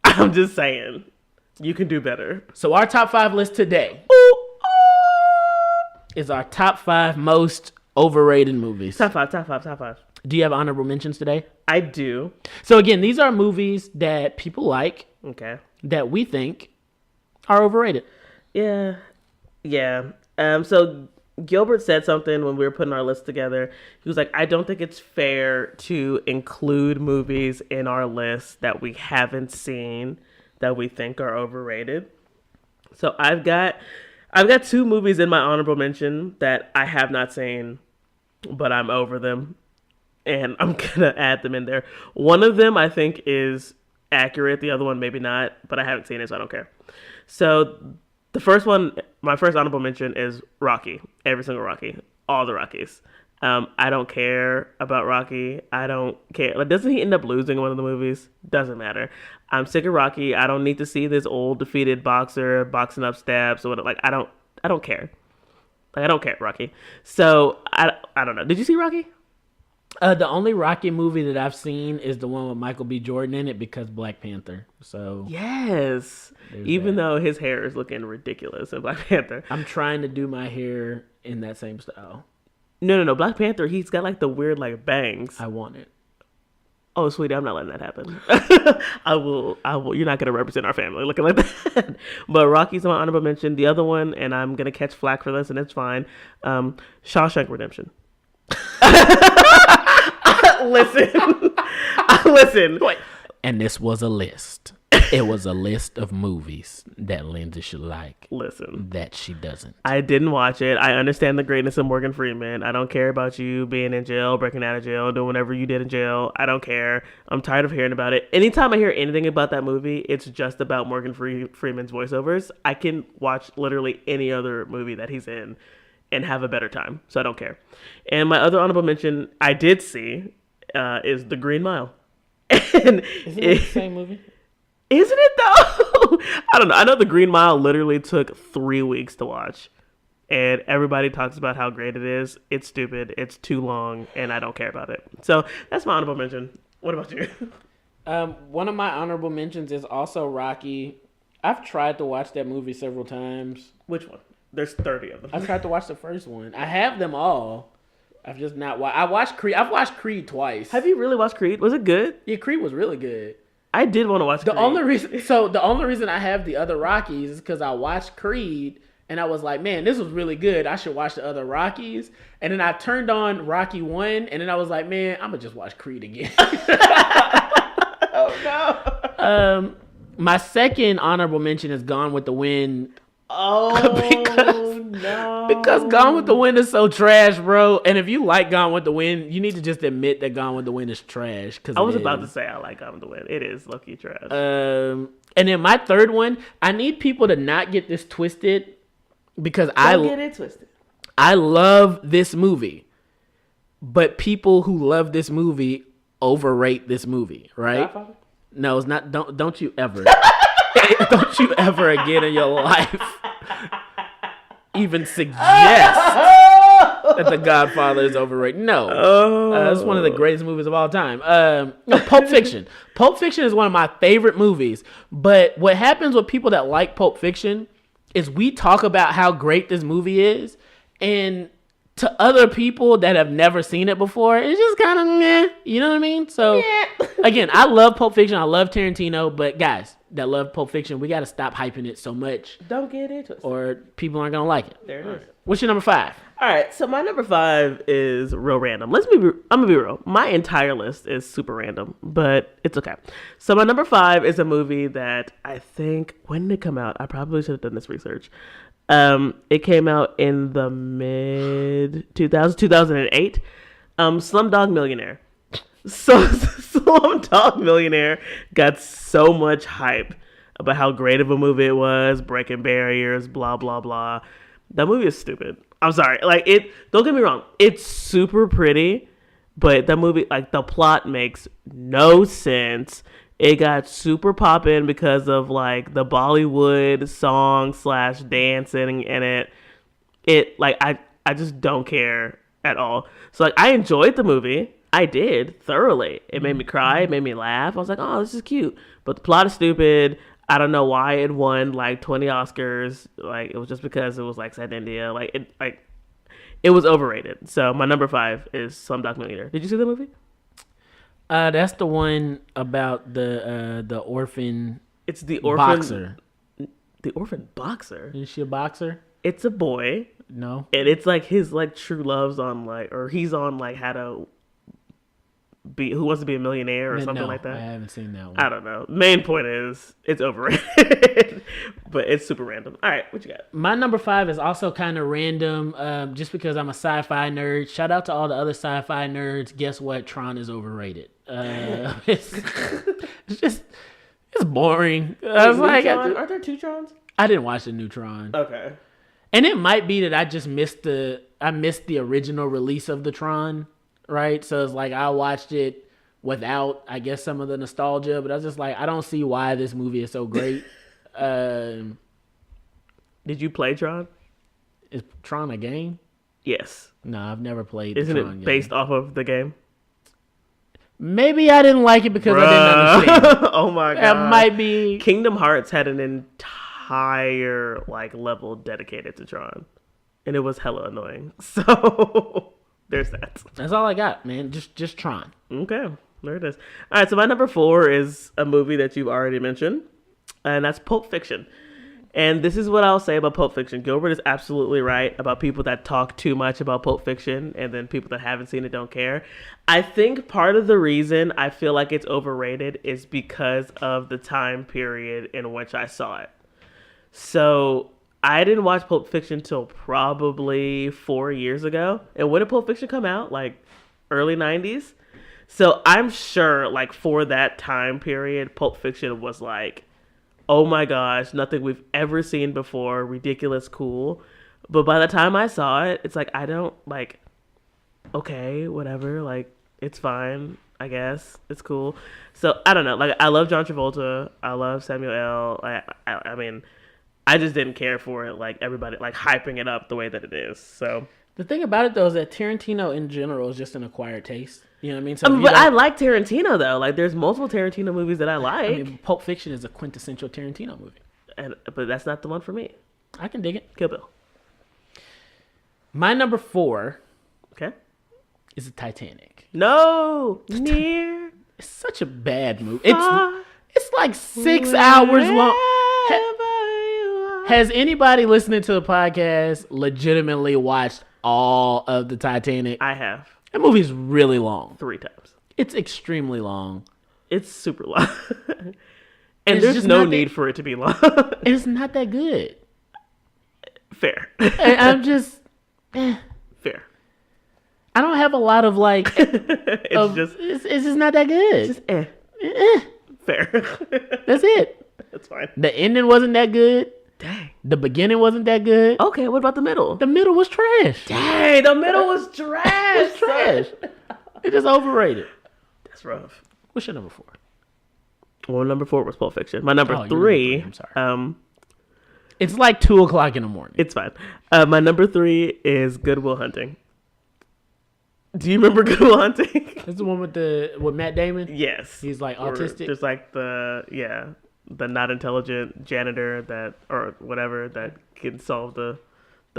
I'm just saying. You can do better. So our top 5 list today is our top 5 most overrated movies. Top five. Do you have honorable mentions today? I do. So again, these are movies that people like. Okay. That we think are overrated. Yeah. So Gilbert said something when we were putting our list together. He was like, I don't think it's fair to include movies in our list that we haven't seen that we think are overrated. So I've got 2 movies in my honorable mention that I have not seen, but I'm over them. And I'm going to add them in there. One of them I think is accurate. The other one maybe not, but I haven't seen it, so I don't care. So the first one, my first honorable mention is Rocky. Every single Rocky. All the Rockies. I don't care about Rocky. I don't care. Like, doesn't he end up losing one of the movies? Doesn't matter. I'm sick of Rocky. I don't need to see this old defeated boxer boxing up stabs or whatever. Like, I don't care. Like, I don't care, Rocky. So I don't know. Did you see Rocky? The only Rocky movie that I've seen is the one with Michael B. Jordan in it because Black Panther. So yes, even though his hair is looking ridiculous in Black Panther, I'm trying to do my hair in that same style. No. Black Panther, he's got like the weird like bangs. I want it. Oh, sweetie, I'm not letting that happen. I will. You're not gonna represent our family looking like that. But Rocky's my honorable mention. The other one, and I'm gonna catch flack for this, and it's fine. Shawshank Redemption. Listen. Wait. And this was a list. It was a list of movies that Linda should like. Listen. That she doesn't. I didn't watch it. I understand the greatness of Morgan Freeman. I don't care about you being in jail, breaking out of jail, doing whatever you did in jail. I don't care. I'm tired of hearing about it. Anytime I hear anything about that movie, it's just about Morgan Freeman's voiceovers. I can watch literally any other movie that he's in and have a better time. So I don't care. And my other honorable mention I did see is The Green Mile. Isn't it the same movie? Isn't it though? I don't know. I know The Green Mile literally took 3 weeks to watch. And everybody talks about how great it is. It's stupid. It's too long. And I don't care about it. So that's my honorable mention. What about you? One of my honorable mentions is also Rocky. I've tried to watch that movie several times. Which one? There's 30 of them. I've tried to watch the first one. I have them all. I've just not watched. I watched Creed. I've watched Creed twice. Have you really watched Creed? Was it good? Yeah, Creed was really good. I did want to watch Creed. The only reason I have the other Rockies is because I watched Creed and I was like, man, this was really good. I should watch the other Rockies. And then I turned on Rocky 1 and then I was like, man, I'm gonna just watch Creed again. Oh no. My second honorable mention is Gone with the Wind. Oh, because Gone with the Wind is so trash, bro. And if you like Gone with the Wind, you need to just admit that Gone with the Wind is trash. I was about to say I like Gone with the Wind. It is low-key trash. And then my third one, I need people to not get this twisted because Don't get it twisted. I love this movie, but people who love this movie overrate this movie, right? Godfather? No, it's not. Don't you ever. Don't you ever again in your life even suggest that The Godfather is overrated. No. It's one of the greatest movies of all time. No, Pulp Fiction. Pulp Fiction is one of my favorite movies. But what happens with people that like Pulp Fiction is we talk about how great this movie is, and to other people that have never seen it before, it's just kind of meh. You know what I mean? So, again, I love Pulp Fiction. I love Tarantino. But guys that love Pulp Fiction, we got to stop hyping it so much. Don't get it twisted. Or people aren't going to like it. There it is. What's your number 5? All right, so my number 5 is real random. I'm gonna be real. My entire list is super random, but it's okay. So my number 5 is a movie that I think, when did it come out? I probably should have done this research. It came out in the mid 2008. Slumdog Millionaire. So Slumdog Millionaire got so much hype about how great of a movie it was, breaking barriers, blah blah blah. That movie is stupid. I'm sorry. Don't get me wrong. It's super pretty, but that movie, the plot makes no sense. It got super poppin' because of the Bollywood song / dancing in it. I just don't care at all. So I enjoyed the movie. I did thoroughly. It made me cry. It made me laugh. I was like, oh, this is cute. But the plot is stupid. I don't know why it won 20 Oscars. It was just because it was set in India. It was overrated. So my number 5 is Slumdog Millionaire. Did you see the movie? That's the one about the orphan. It's the orphan boxer. The orphan boxer. Is she a boxer? It's a boy. No. And it's his true love's on or he's on how to be, who wants to be a millionaire or something like that. I haven't seen that one. I don't know. Main point is it's overrated, but it's super random. All right, what you got? My number 5 is also kind of random, just because I'm a sci-fi nerd. Shout out to all the other sci-fi nerds. Guess what? Tron is overrated. It's boring. I was aren't there 2 Trons? I didn't watch the new Tron. Okay. And it might be that I just missed the original release of the Tron. Right, so it's I watched it without, I guess, some of the nostalgia, but I was just I don't see why this movie is so great. Did you play Tron? Is Tron a game? Yes. No, I've never played. Isn't the Tron it based off of the game? Maybe I didn't like it because I didn't understand. Oh my god, that might be. Kingdom Hearts had an entire level dedicated to Tron, and it was hella annoying. So. There's that. That's all I got, man. Just Tron. Okay, there it is. All right, so my number 4 is a movie that you've already mentioned, and that's Pulp Fiction. And this is what I'll say about Pulp Fiction. Gilbert is absolutely right about people that talk too much about Pulp Fiction, and then people that haven't seen it don't care. I think part of the reason I feel like it's overrated is because of the time period in which I saw it. So I didn't watch Pulp Fiction till probably 4 years ago. And when did Pulp Fiction come out? Early 90s? So I'm sure, for that time period, Pulp Fiction was oh my gosh, nothing we've ever seen before, ridiculous, cool. But by the time I saw it, it's I don't, okay, whatever, it's fine, I guess. It's cool. So, I don't know. I love John Travolta. I love Samuel L. I mean, I just didn't care for it, everybody, hyping it up the way that it is. So the thing about it, though, is that Tarantino in general is just an acquired taste. You know what I mean? So but I like Tarantino, though. There's multiple Tarantino movies that I like. I mean, Pulp Fiction is a quintessential Tarantino movie. But that's not the one for me. I can dig it. Kill Bill. My number 4 okay, is the Titanic. No! Near. It's such a bad movie. like 6 hours long. Wherever you are. Has anybody listening to the podcast legitimately watched all of the Titanic? I have That movie's really long. 3 times. It's extremely long. It's super long. And It's there's just no not need for it to be long. It's not that good. Fair. I'm just... Fair. I don't have a lot of like... it's just not that good. Just Fair. That's it. That's fine. The ending wasn't that good. Dang. The beginning wasn't that good. Okay, what about the middle? The middle was trash. Dang, the middle was trash. It's trash. It is overrated. That's rough. What's your number 4? Well, number 4 was Pulp Fiction. My number Oh, your 3. number 3, I'm sorry. It's like 2:00 in the morning. It's fine. My number 3 is Good Will Hunting. Do you remember Good Will Hunting? That's the one with Matt Damon? Yes. He's like Or autistic. there's like the not intelligent janitor that or whatever that can solve the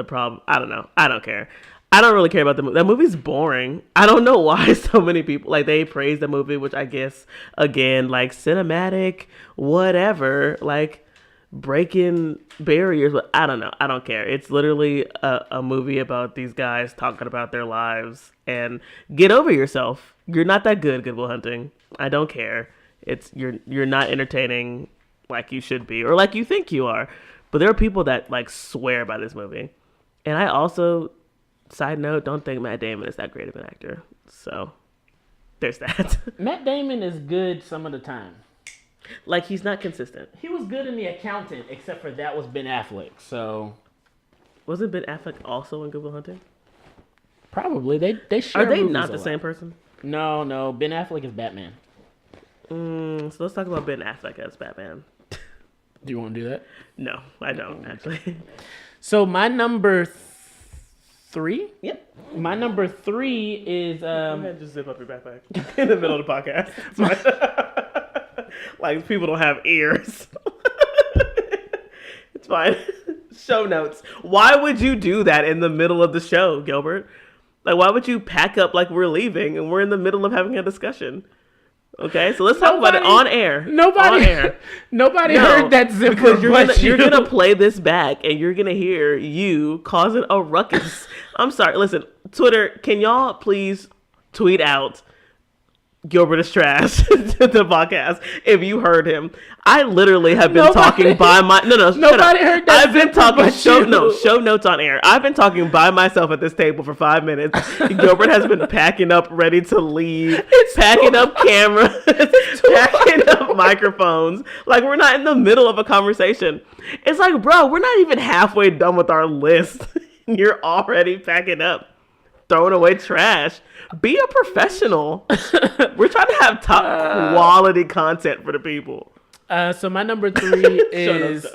problem. I don't know. I don't care. I don't really care about the movie. That movie's boring. I don't know why so many people like they praise the movie, which I guess again like cinematic, whatever, like breaking barriers. But I don't know. I don't care. It's literally a movie about these guys talking about their lives and get over yourself. You're not that good, Good Will Hunting. I don't care. It's you're not entertaining like you should be or like you think you are. But there are people that like swear by this movie, and I also. Side note, don't think Matt Damon is that great of an actor. So, there's that. Matt Damon is good some of the time. Like, he's not consistent. He was good in The Accountant, except for that was Ben Affleck. So, Wasn't Ben Affleck also in Good Will Hunting? probably. They share Are they movies not a the lot. same person? No. Ben Affleck is Batman. So let's talk about Ben Affleck as Batman. Do you want to do that? No, I don't, actually. So, my number 3? Yep. My number 3 is... Go ahead, just zip up your backpack in the middle of the podcast. It's fine. Like, people don't have ears. It's fine. Show notes. Why would you do that in the middle of the show, Gilbert? Like, why would you pack up like we're leaving and we're in the middle of having a discussion? Okay, so let's talk about it on air. Nobody, On air. nobody No, heard that zipper. because but you're gonna play this back and you're gonna hear you causing a ruckus. I'm sorry. Listen, Twitter, can y'all please tweet out Gilbert is trash to the podcast if you heard him. I literally have been talking by my Nobody heard that. I've been zipper talking but you. show notes on air. I've been talking by myself at this table for 5 minutes. Gilbert has been packing up, ready to leave, packing up cameras, packing up microphones. Like, we're not in the middle of a conversation. It's like, bro, we're not even halfway done with our list. You're already packing up, throwing away trash. Be a professional. We're trying to have top quality content for the people. So my number 3 is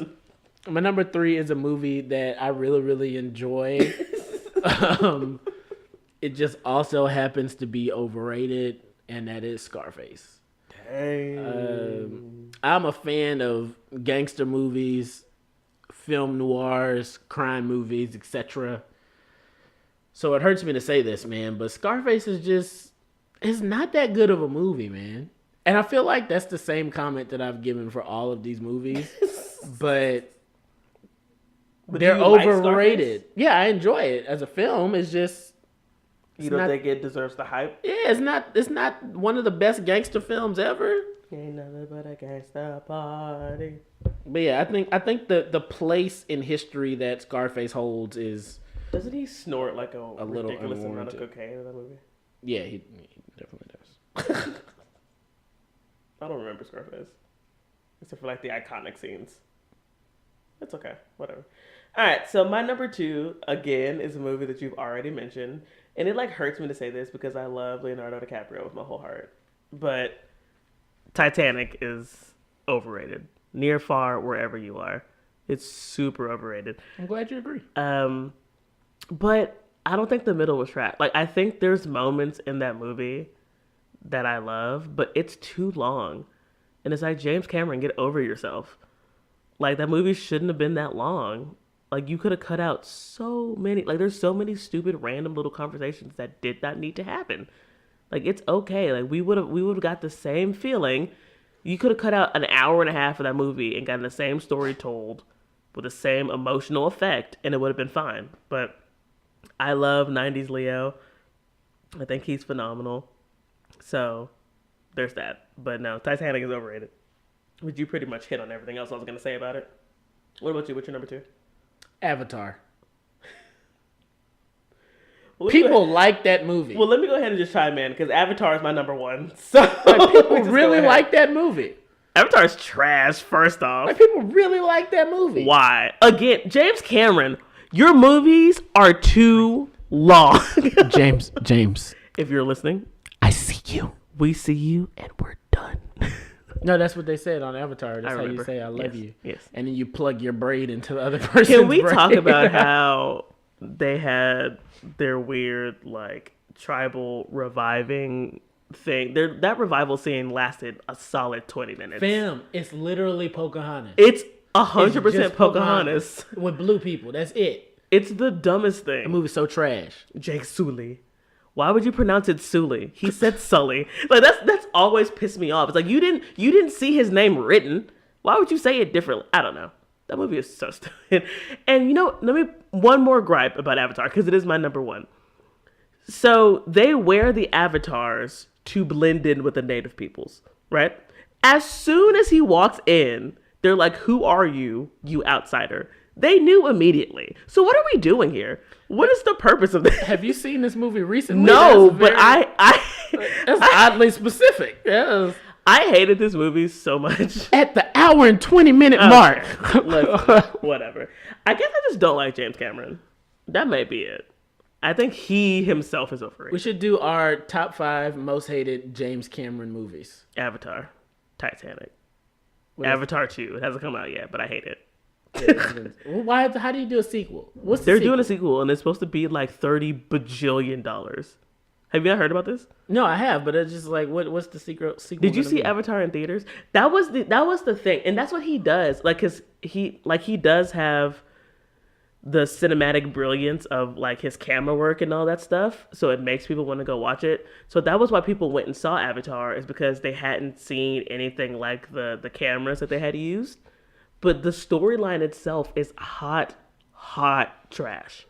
a movie that I really, really enjoy. It just also happens to be overrated, and that is Scarface. Dang. I'm a fan of gangster movies, film noirs, crime movies, etc. So it hurts me to say this, man, but Scarface it's not that good of a movie, man. And I feel like that's the same comment that I've given for all of these movies, but they're overrated. Yeah, I enjoy it as a film. It's just You don't think it deserves the hype? yeah, it's not one of the best gangster films ever. Ain't nothing but a gangster party. But yeah, I think the place in history that Scarface holds is Doesn't he snort like a little ridiculous amount unwarranted. of cocaine in that movie? yeah, he definitely does. I don't remember Scarface. Except for like the iconic scenes. It's okay. Whatever. Alright, so my number 2, again, is a movie that you've already mentioned. And it like hurts me to say this because I love Leonardo DiCaprio with my whole heart. But Titanic is overrated. Near, far, wherever you are. It's super overrated. I'm glad you agree. But I don't think the middle was trash. Like, I think there's moments in that movie that I love, but it's too long. And it's like, James Cameron, get over yourself. Like, that movie shouldn't have been that long. Like, you could have cut out so many, like, there's so many stupid random little conversations that did not need to happen. Like, it's okay. Like, we would have got the same feeling You could have cut out an hour and a half of that movie and gotten the same story told with the same emotional effect, and it would have been fine. But I love 90s Leo. I think he's phenomenal. So there's that. But no, Titanic is overrated. But you pretty much hit on everything else I was going to say about it. What about you? What's your number 2? Avatar. Well, people like that movie. Well, let me go ahead and just chime in because Avatar is my number 1. So like, people really like that movie. Avatar is trash, first off. Like, people really like that movie. Why? Again, James Cameron, your movies are too long. James. If you're listening, I see you. We see you, and we're done. No, that's what they said on Avatar. That's how you say I love you. Yes. And then you plug your braid into the other person's Can we braid. talk about how they had their weird, like, tribal reviving thing? That revival scene lasted a solid 20 minutes. Fam, it's literally Pocahontas. It's 100% just Pocahontas. With blue people. That's it. It's the dumbest thing. The movie's so trash. Jake Sully. Why would you pronounce it Sully? He said Sully. Like that's always pissed me off. It's like you didn't see his name written. Why would you say it differently? I don't know. That movie is so stupid. And one more gripe about Avatar because it is my number 1. So they wear the avatars to blend in with the native peoples, right? As soon as he walks in, they're like, "Who are you, you outsider?" They knew immediately. So what are we doing here? What is the purpose of this? Have you seen this movie recently? No, but that's oddly specific. Yes. I hated this movie so much. At the hour and 20-minute mark. Whatever. I guess I just don't like James Cameron. That may be it. I think he himself is overrated. We should do our top 5 most hated James Cameron movies. Avatar, Titanic, Avatar 2. It hasn't come out yet, but I hate it. Why? How do you do a sequel? They're doing a sequel, and it's supposed to be like $30 bajillion. Have you not heard about this? No, I have, but it's just like, what's the sequel? Did you see Avatar in theaters? That was the thing, and that's what he does. Like, he does have the cinematic brilliance of like his camera work and all that stuff, so it makes people want to go watch it. So that was why people went and saw Avatar, is because they hadn't seen anything like the cameras that they had used. But the storyline itself is hot trash.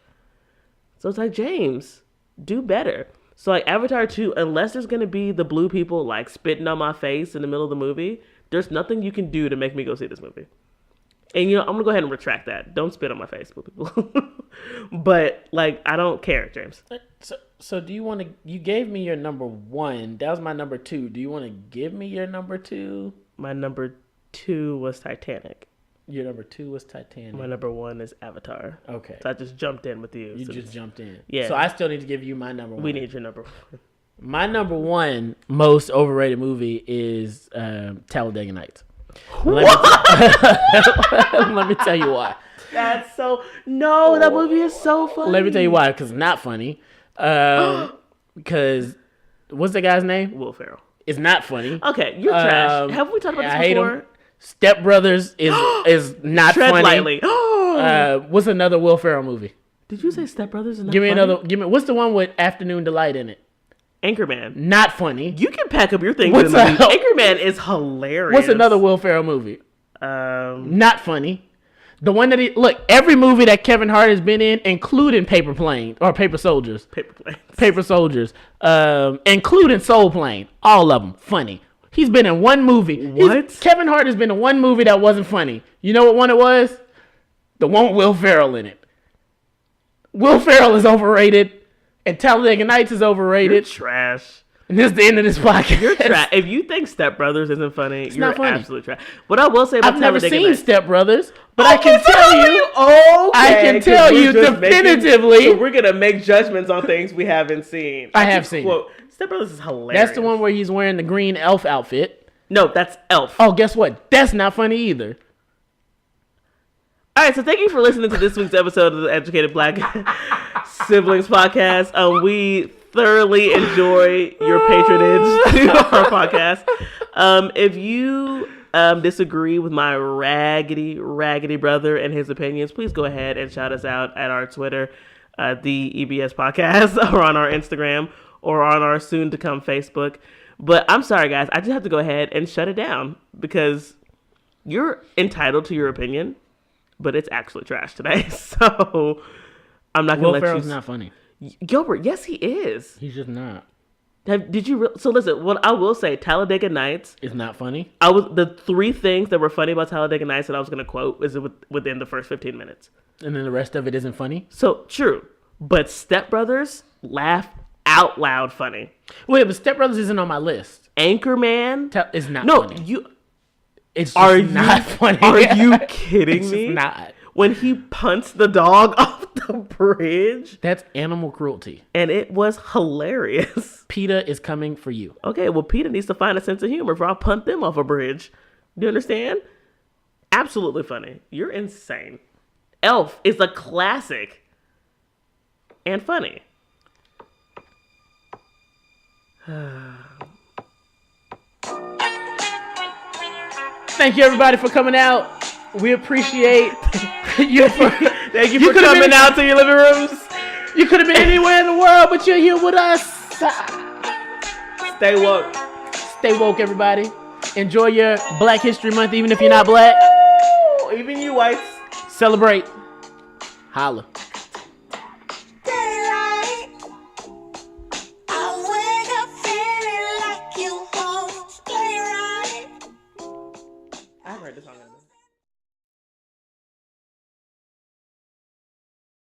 So it's like, James, do better. So like Avatar 2, unless there's going to be the blue people like spitting on my face in the middle of the movie, there's nothing you can do to make me go see this movie. And I'm going to go ahead and retract that. Don't spit on my face, blue people. But like, I don't care, James. So do you want to, you gave me your number 1. That was my number 2. Do you want to give me your number 2? My number 2 was Titanic. Your number 2 was Titanic. My number 1 is Avatar. Okay. So I just jumped in with you. You just jumped in. Yeah. So I still need to give you my number 1. We need your number 1. My number 1 most overrated movie is Talladega Nights. Let me tell you why. That's so... No, that movie is so funny. Let me tell you why, because it's not funny. Because, what's the guy's name? Will Ferrell. It's not funny. Okay, you're trash. Have we talked about this before? Step Brothers is not Tread funny. lightly. What's another Will Ferrell movie? Did you say Step Brothers is not Give me funny? another. What's the one with Afternoon Delight in it? Anchorman. Not funny. You can pack up your things. What's Anchorman is hilarious. What's another Will Ferrell movie? Not funny. The one that every movie that Kevin Hart has been in, including Paper Soldiers, including Soul Plane, all of them funny. He's been in one movie. What? Kevin Hart has been in one movie that wasn't funny. You know what one it was? The one with Will Ferrell in it. Will Ferrell is overrated, and Talladega Nights is overrated. You're trash. And this is the end of this podcast. You're trash. If you think Step Brothers isn't funny, you're not funny. absolute trash. What I will say about I've never Talladega seen Nights, Step Brothers, but I can tell you. I can tell you definitively. So we're gonna make judgments on things we haven't seen. I have seen it. Step Brothers is hilarious. That's the one where he's wearing the green elf outfit. No, that's Elf. Oh, guess what? That's not funny either. All right, so thank you for listening to this week's episode of the Educated Black Siblings Podcast. We thoroughly enjoy your patronage to our podcast. If you disagree with my raggedy brother and his opinions, please go ahead and shout us out at our Twitter, the EBS Podcast, or on our Instagram, or on our soon-to-come Facebook. But I'm sorry, guys. I just have to go ahead and shut it down because you're entitled to your opinion, but it's actually trash today. So I'm not going to let Ferrell's you. not funny. Gilbert, yes, he is. He's just not. Did you? So listen. What I will say, Talladega Nights. It's not funny. The 3 things that were funny about Talladega Nights that I was going to quote is within the first 15 minutes. And then the rest of it isn't funny? So, true. But Step Brothers, laugh out loud funny. Wait, but Step Brothers isn't on my list. Anchorman. It's not funny. It's not funny. Are you kidding It's me? just not. When he punts the dog off the bridge. That's animal cruelty. And it was hilarious. PETA is coming for you. Okay, well, PETA needs to find a sense of humor for I'll punt them off a bridge. Do you understand? Absolutely funny. You're insane. Elf is a classic. And funny. Thank you, everybody, for coming out. We appreciate you. Thank you for coming out to your living rooms. You could have been anywhere in the world, but you're here with us. Stay woke. Stay woke, everybody. Enjoy your Black History Month, even if you're not black. Even you whites. Celebrate. Holla.